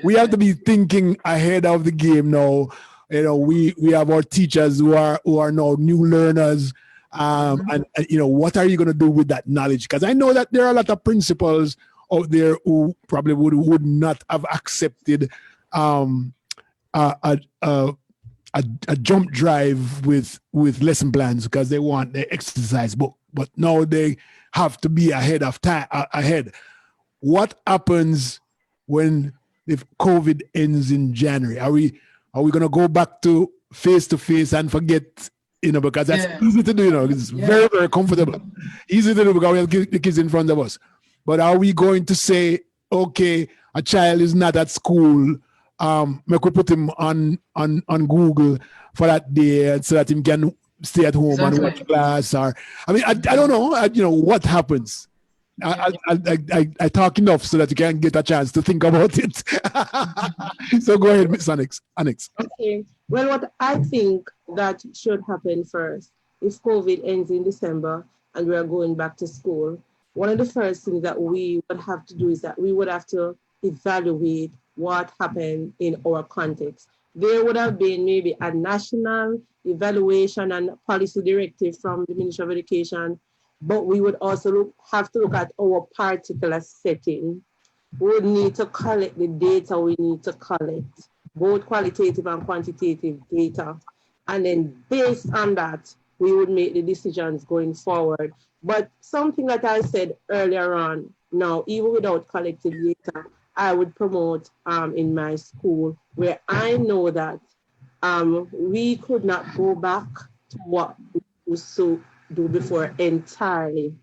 Speaker 1: we have to be thinking ahead of the game now. You know, we have our teachers who are now new learners, and you know, what are you going to do with that knowledge? Because I know that there are a lot of principals out there who probably would not have accepted a jump drive with lesson plans because they want the exercise book, but now they have to be ahead of time. What happens if COVID ends in January? Are we going to go back to face and forget, you know, because that's easy to do, you know, it's very, very comfortable. Easy to do because we have the kids in front of us. But are we going to say, okay, a child is not at school, we could put him on Google for that day so that he can stay at home and watch class? Or I don't know, you know, what happens? I talk enough so that you can get a chance to think about it. So go ahead, Ms. Annex.
Speaker 3: Okay. Well, what I think that should happen first, if COVID ends in December and we are going back to school, one of the first things that we would have to do is that we would have to evaluate what happened in our context. There would have been maybe a national evaluation and policy directive from the Ministry of Education, but we would also have to look at our particular setting. We would need to collect the data we need to collect, both qualitative and quantitative data. And then based on that, we would make the decisions going forward. But something that I said earlier on, now, even without collected data, I would promote in my school where I know that we could not go back to what we used to do before entirely.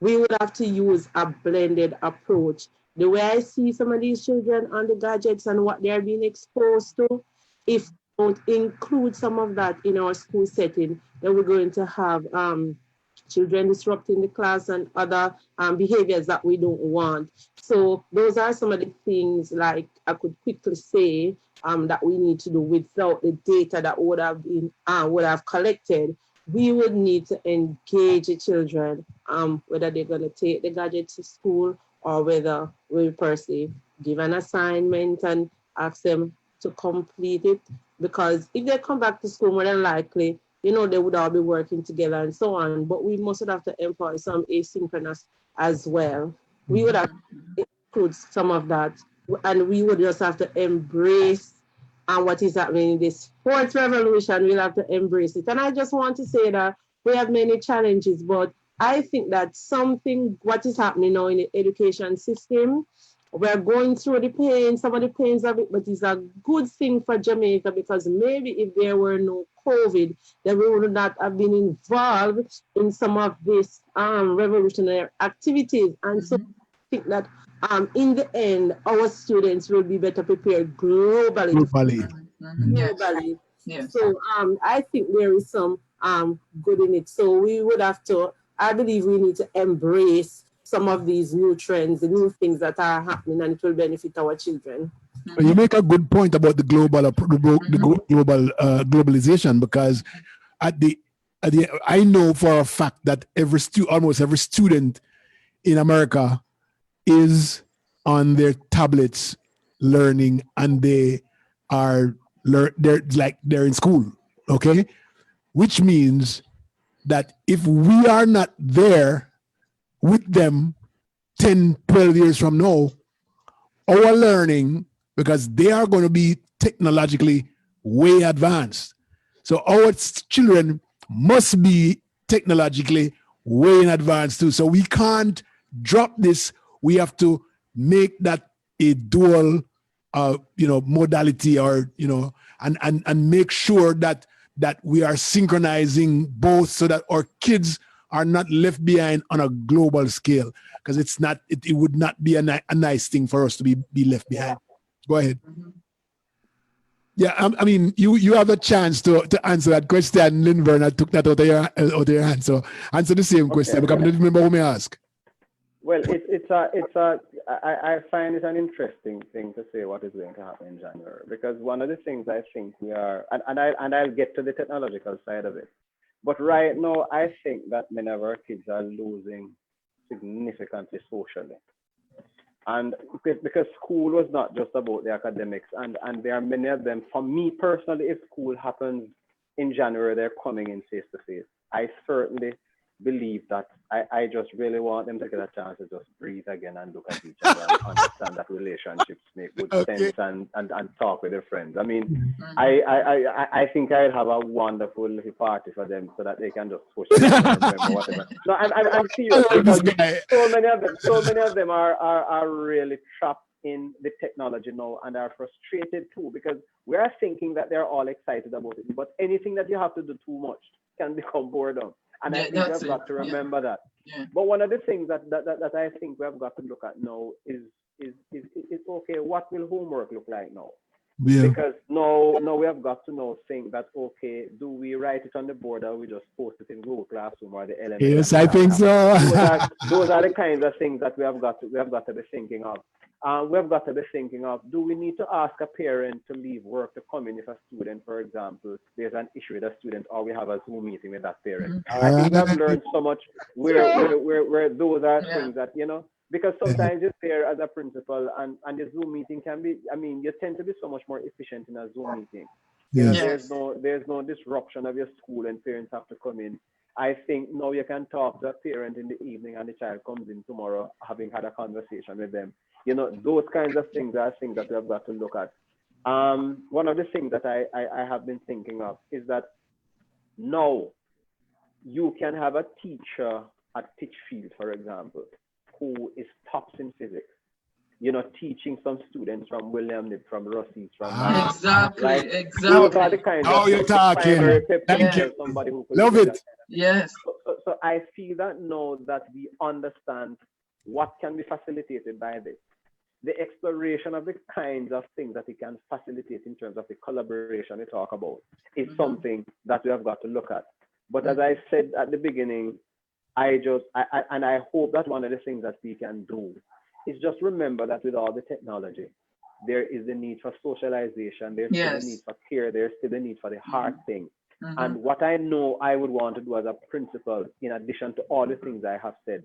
Speaker 3: We would have to use a blended approach. The way I see some of these children on the gadgets and what they're being exposed to, if we don't include some of that in our school setting, then we're going to have children disrupting the class and other behaviors that we don't want. So those are some of the things, like I could quickly say, that we need to do without the data that would have collected. We would need to engage the children, whether they're going to take the gadget to school or whether we personally give an assignment and ask them to complete it. because if they come back to school, more than likely, you know, they would all be working together and so on. But we must have to employ some asynchronous as well. We would have to include some of that, and we would just have to embrace what is happening in this fourth revolution. We'll have to embrace it. And I just want to say that we have many challenges, but I think that what is happening now in the education system, we're going through the pain, some of the pains of it, but it's a good thing for Jamaica, because maybe if there were no COVID, then we would not have been involved in some of these revolutionary activities. And so I think that in the end, our students will be better prepared globally. Globally.
Speaker 2: Yes.
Speaker 3: So I think there is some good in it. So we would have to, I believe we need to embrace some of these new trends, the new things that are happening, and it will benefit our children.
Speaker 1: You make a good point about the globalization, because I know for a fact that almost every student in America is on their tablets learning, and they're in school, okay? Which means that if we are not there with them 10, 12 years from now, our learning, because they are going to be technologically way advanced. So our children must be technologically way in advance too. So we can't drop this. We have to make that a dual modality, or and make sure that we are synchronizing both, so that our kids are not left behind on a global scale, because it would not be a nice thing for us to be left behind. Go ahead. Yeah, I mean, you have a chance to answer that question, Lindburn. I took that out of your hand. So answer the same question, because I don't remember who may ask.
Speaker 4: Well, I find it an interesting thing to say what is going to happen in January, because one of the things I think we are, and I'll get to the technological side of it, but right now I think that many of our kids are losing significantly socially. And because school was not just about the academics, and there are many of them. For me personally, if school happens in January, they're coming in face to face. I certainly believe that I just really want them to get a chance to just breathe again and look at each other and understand that relationships make good sense and talk with their friends. I mean, I think I'd have a wonderful little party for them so that they can just socialize and remember whatever. No, I'm serious, because so many of them are really trapped in the technology now and are frustrated too, because we are thinking that they're all excited about it, but anything that you have to do too much can become boredom. And I think we've got to remember that. Yeah. But one of the things that I think we've got to look at now is okay, what will homework look like now? Yeah. Because now we have got to now think that, okay, do we write it on the board, or we just post it in Google Classroom or the LMS?
Speaker 1: Yes, I think so.
Speaker 4: those are the kinds of things that we have got to be thinking of. We've got to be thinking of, do we need to ask a parent to leave work to come in if a student, for example, there's an issue with a student, or we have a Zoom meeting with that parent? I think I've learned so much where those are things that, because sometimes you're there as a principal, and the Zoom meeting can be, I mean, you tend to be so much more efficient in a Zoom meeting. Yes. There's no disruption of your school, and parents have to come in. I think now you can talk to a parent in the evening, and the child comes in tomorrow having had a conversation with them. Those kinds of things are things that we have got to look at. One of the things that I have been thinking of is that now you can have a teacher at Titchfield, for example, who is tops in physics, teaching some students from William Nib, from Rossi's, from
Speaker 2: exactly.
Speaker 4: Those are the kinds of
Speaker 1: you're talking. Thank you.
Speaker 4: Somebody who
Speaker 1: love it.
Speaker 4: That.
Speaker 2: Yes.
Speaker 4: So I feel that now that we understand what can be facilitated by this, the exploration of the kinds of things that it can facilitate in terms of the collaboration we talk about is something that we have got to look at. But as I said at the beginning, I hope that one of the things that we can do is just remember that with all the technology, there is the need for socialization, there's still the need for care, there's still the need for the hard thing. And what I know I would want to do as a principal, in addition to all the things I have said,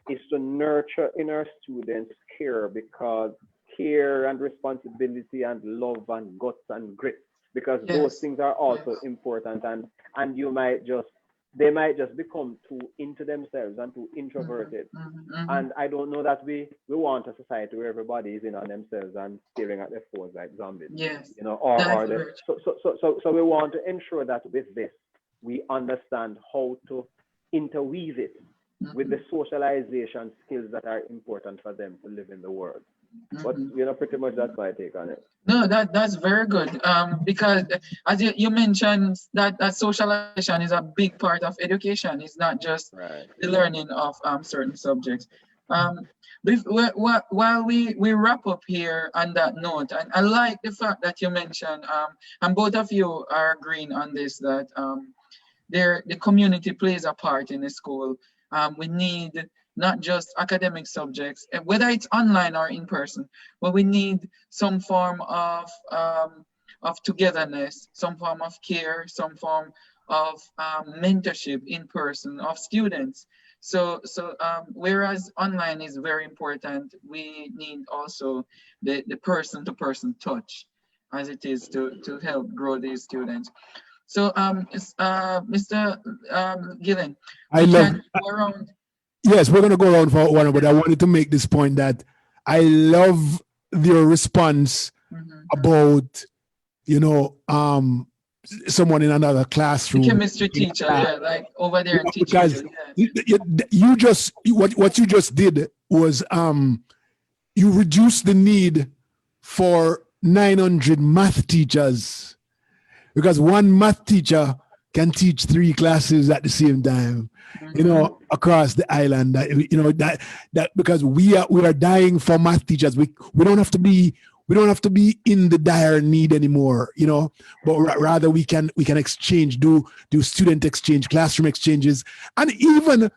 Speaker 4: is to nurture in our students care, because care and responsibility and love and guts and grit, because
Speaker 2: Yes.
Speaker 4: those things are also important, and they might just become too into themselves and too introverted. And I don't know that we want a society where everybody is in on themselves and staring at their phones like zombies.
Speaker 2: Yes.
Speaker 4: You know,
Speaker 2: That's
Speaker 4: so we want to ensure that with this we understand how to interweave it with the socialization skills that are important for them to live in the world. But you know, pretty much that's my take on it.
Speaker 2: No, that's very good. Because as you mentioned, that socialization is a big part of education. It's not just
Speaker 4: Right.
Speaker 2: the learning of certain subjects. While we wrap up here on that note, and I like the fact that you mentioned, and both of you are agreeing on this, that the community plays a part in the school. We need not just academic subjects, whether it's online or in person, but we need some form of togetherness, some form of care, some form of mentorship in person of students. So whereas online is very important, we need also the person-to-person touch as it is to help grow these students. So Mr. Gillen, can go around.
Speaker 1: Yes, we're going to go around for one, but I wanted to make this point that I love your response about, you know, someone in another classroom.
Speaker 2: The chemistry teacher, yeah, like over there and teaching.
Speaker 1: Because you just, what you just did was you reduced the need for 900 math teachers, because one math teacher can teach 3 classes at the same time, you know, across the island. You know, that because we are dying for math teachers. We don't have to be in the dire need anymore, you know, but rather we can exchange, do student exchange, classroom exchanges, and even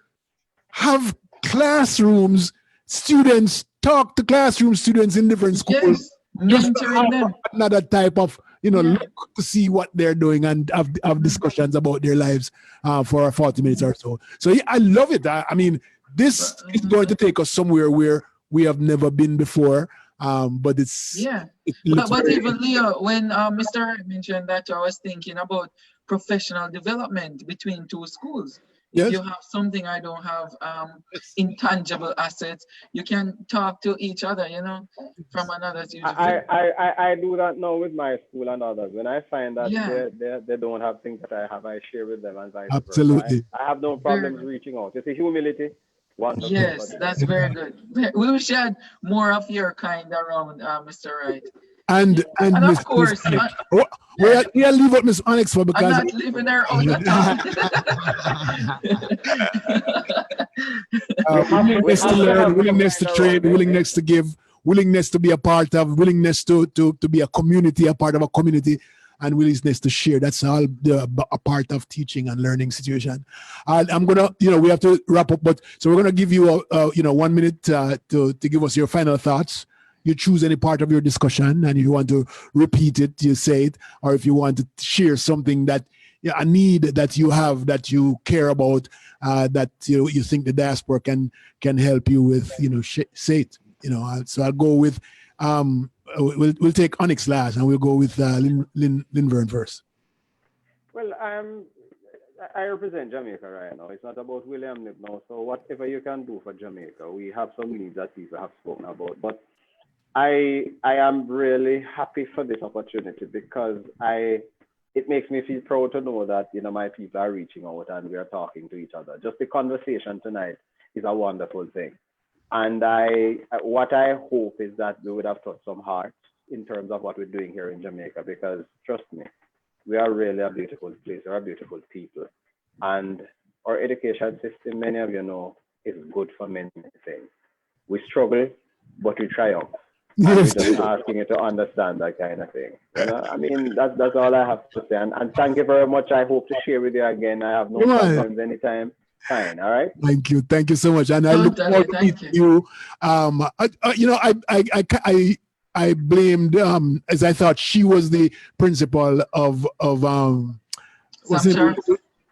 Speaker 1: have classrooms, students talk to classroom students in different schools.
Speaker 2: Yes, mentoring them.
Speaker 1: Another type of, you know, look to see what they're doing and have discussions about their lives for 40 minutes or so. So yeah, I love it. I mean, this is going to take us somewhere where we have never been before. But it's
Speaker 2: but even Leo, when Mr. Wright mentioned that, I was thinking about professional development between 2 schools. If you have something I don't have, intangible assets, you can talk to each other, you know, from another.
Speaker 4: I do that now with my school and others. When I find that they don't have things that I have, I share with them and vice versa.
Speaker 1: Absolutely.
Speaker 4: I have no problems reaching out. It's a humility. Wonderful.
Speaker 2: Yes, that's very good. We wish you had more of your kind around, Mr. Wright.
Speaker 1: And
Speaker 2: of course,
Speaker 1: we'll leave out Miss Onyx for, because
Speaker 2: I'm not leaving her out at all.
Speaker 1: Willingness to learn, willingness to trade, willingness to give, willingness to be a part of, willingness to be a community, a part of a community, and willingness to share. That's all a part of teaching and learning situation. I'm gonna, you know, we have to wrap up, but so we're gonna give you 1 minute to give us your final thoughts. You choose any part of your discussion, and you want to repeat it, you say it, or if you want to share something that a need that you have, that you care about, that you think the diaspora can help you with, you know, say it. You know, so I'll go with we'll take Onyx last, and we'll go with Linvern first.
Speaker 4: Well, I represent Jamaica right now. It's not about William Nip now. So whatever you can do for Jamaica, we have some needs that people have spoken about. But I am really happy for this opportunity, because it makes me feel proud to know that, you know, my people are reaching out and we are talking to each other. Just the conversation tonight is a wonderful thing. And what I hope is that we would have touched some hearts in terms of what we're doing here in Jamaica, because trust me, we are really a beautiful place. We are beautiful people. And our education system, many of you know, is good for many things. We struggle, but we triumph. And we're just asking you to understand that kind of thing. You know? I mean, that's all I have to say. And thank you very much. I hope to share with you again. I have no problems anytime. Fine, all right.
Speaker 1: Thank you so much, and I look forward to meeting you. I blamed as I thought she was the principal of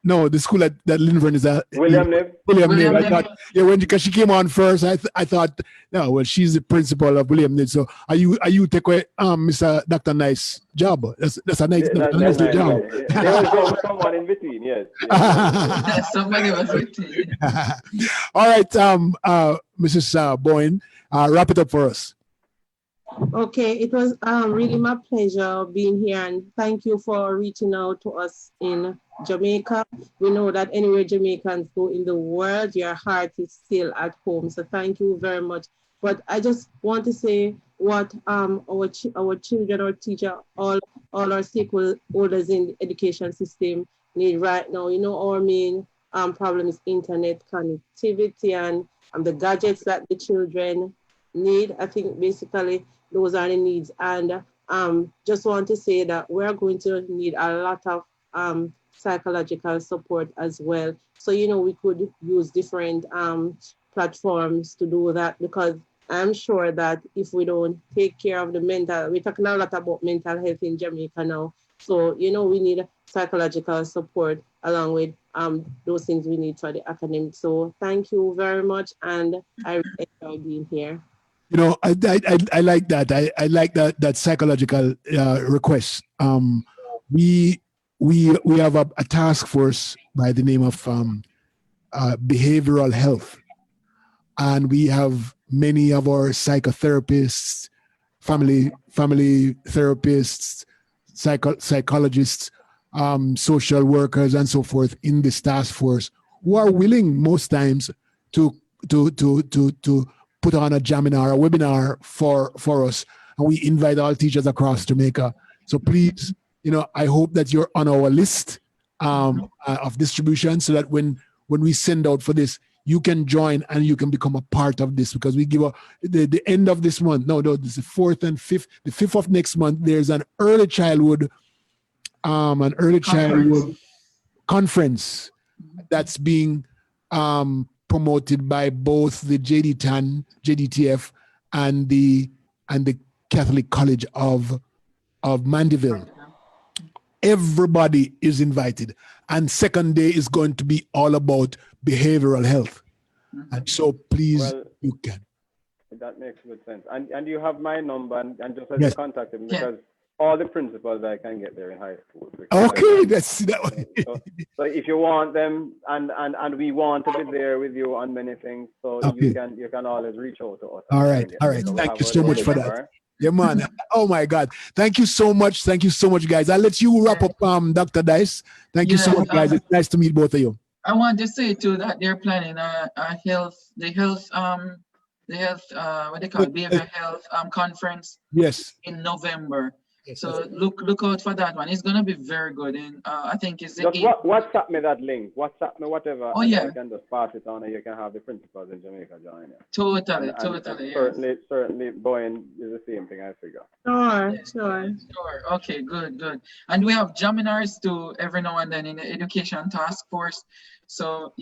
Speaker 1: No, the school that Linvern is at.
Speaker 4: William Nib.
Speaker 1: William
Speaker 2: William
Speaker 1: Nib. I
Speaker 2: Nib.
Speaker 1: thought, yeah, because she came on first, I thought, no, well, she's the principal of William Nib. So are you take away Mr. Dr. Nice job? That's a nice,
Speaker 4: That's
Speaker 1: nice
Speaker 4: nice,
Speaker 1: job.
Speaker 4: yeah. There was someone in between, yes.
Speaker 2: Somebody was with you.
Speaker 1: All right, Mrs. Boyne, wrap it up for us.
Speaker 3: Okay, it was really my pleasure being here, and thank you for reaching out to us in Jamaica. We know that anywhere Jamaicans go in the world, your heart is still at home. So thank you very much. But I just want to say what our children, our teacher, all our stakeholders in the education system need right now. You know, our main problem is internet connectivity and the gadgets that the children need. I think basically those are the needs. And just want to say that we're going to need a lot of psychological support as well. So, you know, we could use different platforms to do that, because I'm sure that if we don't take care of the mental, we're talking a lot about mental health in Jamaica now. So, you know, we need psychological support along with those things we need for the academic. So thank you very much. And I really enjoy being here.
Speaker 1: You know, I like that. I like that psychological request. We have a task force by the name of behavioral health, and we have many of our psychotherapists, family therapists, psychologists, social workers, and so forth in this task force, who are willing most times to put on a seminar, a webinar for us, and we invite all teachers across Jamaica. So please, you know, I hope that you're on our list of distribution, so that when we send out for this, you can join and you can become a part of this, because we give the end of this month. No, this is the 4th and 5th. The 5th of next month, there's an early childhood conference that's being promoted by both the JDTAN, JDTF, and the Catholic College of Mandeville. Everybody is invited, and second day is going to be all about behavioral health. And so please, you can.
Speaker 4: That makes good sense. And you have my number, and just as
Speaker 1: Yes.
Speaker 4: you contact him, because all the principals I can get there in high school.
Speaker 1: Okay, that's that one.
Speaker 4: So if you want them, and we want to be there with you on many things, so
Speaker 1: Okay.
Speaker 4: you can always reach out to us.
Speaker 1: All right.
Speaker 4: So
Speaker 1: Thank
Speaker 4: we'll
Speaker 1: you
Speaker 4: have
Speaker 1: so
Speaker 4: our
Speaker 1: much for
Speaker 4: number.
Speaker 1: that. Yeah, man. Oh my God. Thank you so much. Thank you so much, guys. I'll let you wrap up, Dr. Dice. Thank you so much, guys. It's nice to meet both of you.
Speaker 2: I want to say too that they're planning a what they call it, behavioral health conference.
Speaker 1: Yes.
Speaker 2: In November.
Speaker 1: Yes,
Speaker 2: So look out for that one. It's gonna be very good. And I think it's the
Speaker 4: Just
Speaker 2: 8th.
Speaker 4: WhatsApp me that link. WhatsApp me whatever.
Speaker 2: Oh,
Speaker 4: and
Speaker 2: yeah.
Speaker 4: You can just pass it on, and you can have the principals in Jamaica join you.
Speaker 2: Totally.
Speaker 4: And certainly, Boyne is the same thing, I figure.
Speaker 3: Sure.
Speaker 2: Okay, good. And we have seminars too every now and then in the education task force. So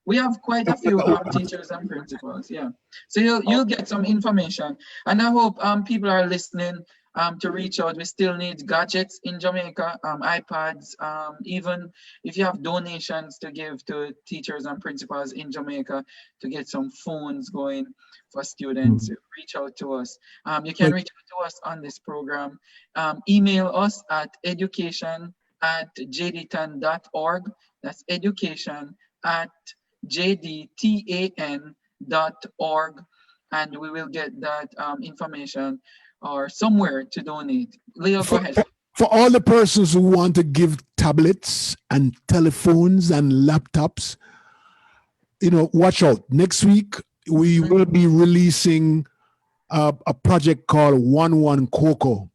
Speaker 2: we have quite a few teachers and principals. Yeah. So you'll get some information, and I hope people are listening. To reach out. We still need gadgets in Jamaica, iPads, even if you have donations to give to teachers and principals in Jamaica to get some phones going for students, reach out to us. You can reach out to us on this program. Email us at education@jdtan.org. That's education@jdtan.org, and we will get that information or somewhere to donate. Leo, go ahead.
Speaker 1: For all the persons who want to give tablets and telephones and laptops, you know, watch out. Next week, we will be releasing a project called 11 Cocoa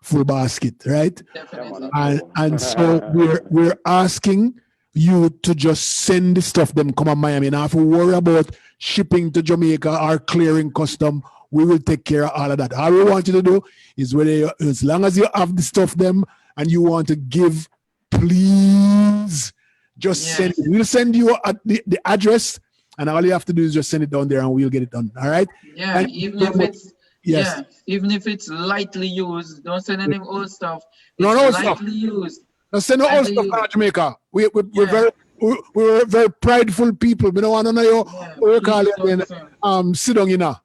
Speaker 1: Full Basket, right?
Speaker 2: Definitely.
Speaker 1: And so we're asking you to just send the stuff them come on Miami. And have to worry about shipping to Jamaica or clearing custom. We will take care of all of that. All we want you to do is, as long as you have the stuff them and you want to give, please just send it. We'll send you the address, and all you have to do is just send it down there and we'll get it done. All right?
Speaker 2: Yeah, even if it's lightly used, don't send any old stuff. It's lightly used.
Speaker 1: Now say no
Speaker 2: And
Speaker 1: old
Speaker 2: the
Speaker 1: stuff
Speaker 2: youth.
Speaker 1: in Jamaica. We're
Speaker 2: Yeah.
Speaker 1: we're very prideful people. We don't want to know you
Speaker 2: Yeah,
Speaker 1: what you call
Speaker 2: please
Speaker 1: it again.
Speaker 2: don't.
Speaker 1: Sit down, you know.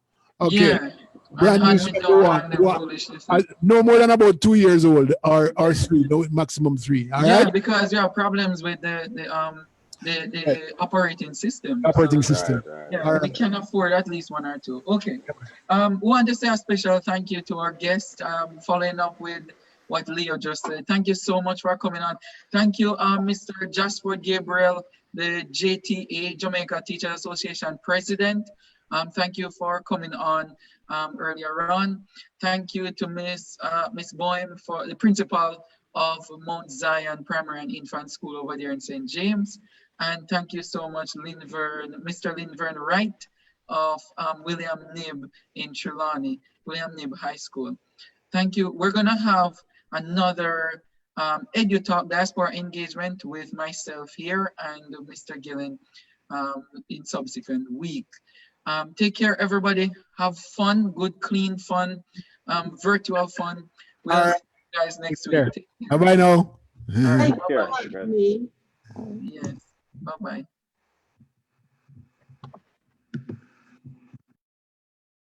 Speaker 1: Okay.
Speaker 2: Yeah.
Speaker 1: Brand new
Speaker 2: And
Speaker 1: stuff
Speaker 2: we
Speaker 1: we
Speaker 2: don't
Speaker 1: want.
Speaker 2: want them foolishness.
Speaker 1: No more than about 2 years old or 3, no, maximum 3. All
Speaker 2: Yeah,
Speaker 1: right.
Speaker 2: because you have problems with the operating system.
Speaker 1: Operating
Speaker 2: So,
Speaker 1: system.
Speaker 5: Right.
Speaker 2: yeah,
Speaker 1: All
Speaker 2: we
Speaker 1: right.
Speaker 2: can afford at least 1 or 2. Okay. We want to say a special thank you to our guest, following up with what Leo just said. Thank you so much for coming on. Thank you, Mr. Jasper Gabriel, the JTA Jamaica Teachers Association President. Thank you for coming on earlier on. Thank you to Miss Boehm, for the principal of Mount Zion Primary and Infant School over there in St. James. And thank you so much, Mr. Linvern Wright of William Knibb in Trelawney, William Knibb High School. Thank you. We're gonna have another EduTalk Diaspora Engagement with myself here and Mr. Gillen in subsequent week. Take care, everybody. Have fun, good, clean fun, virtual fun. We'll
Speaker 1: All right.
Speaker 2: see you guys next
Speaker 1: Care.
Speaker 2: week.
Speaker 1: Bye-bye now.
Speaker 2: All right,
Speaker 4: Take care.
Speaker 2: bye-bye. Yes, bye-bye.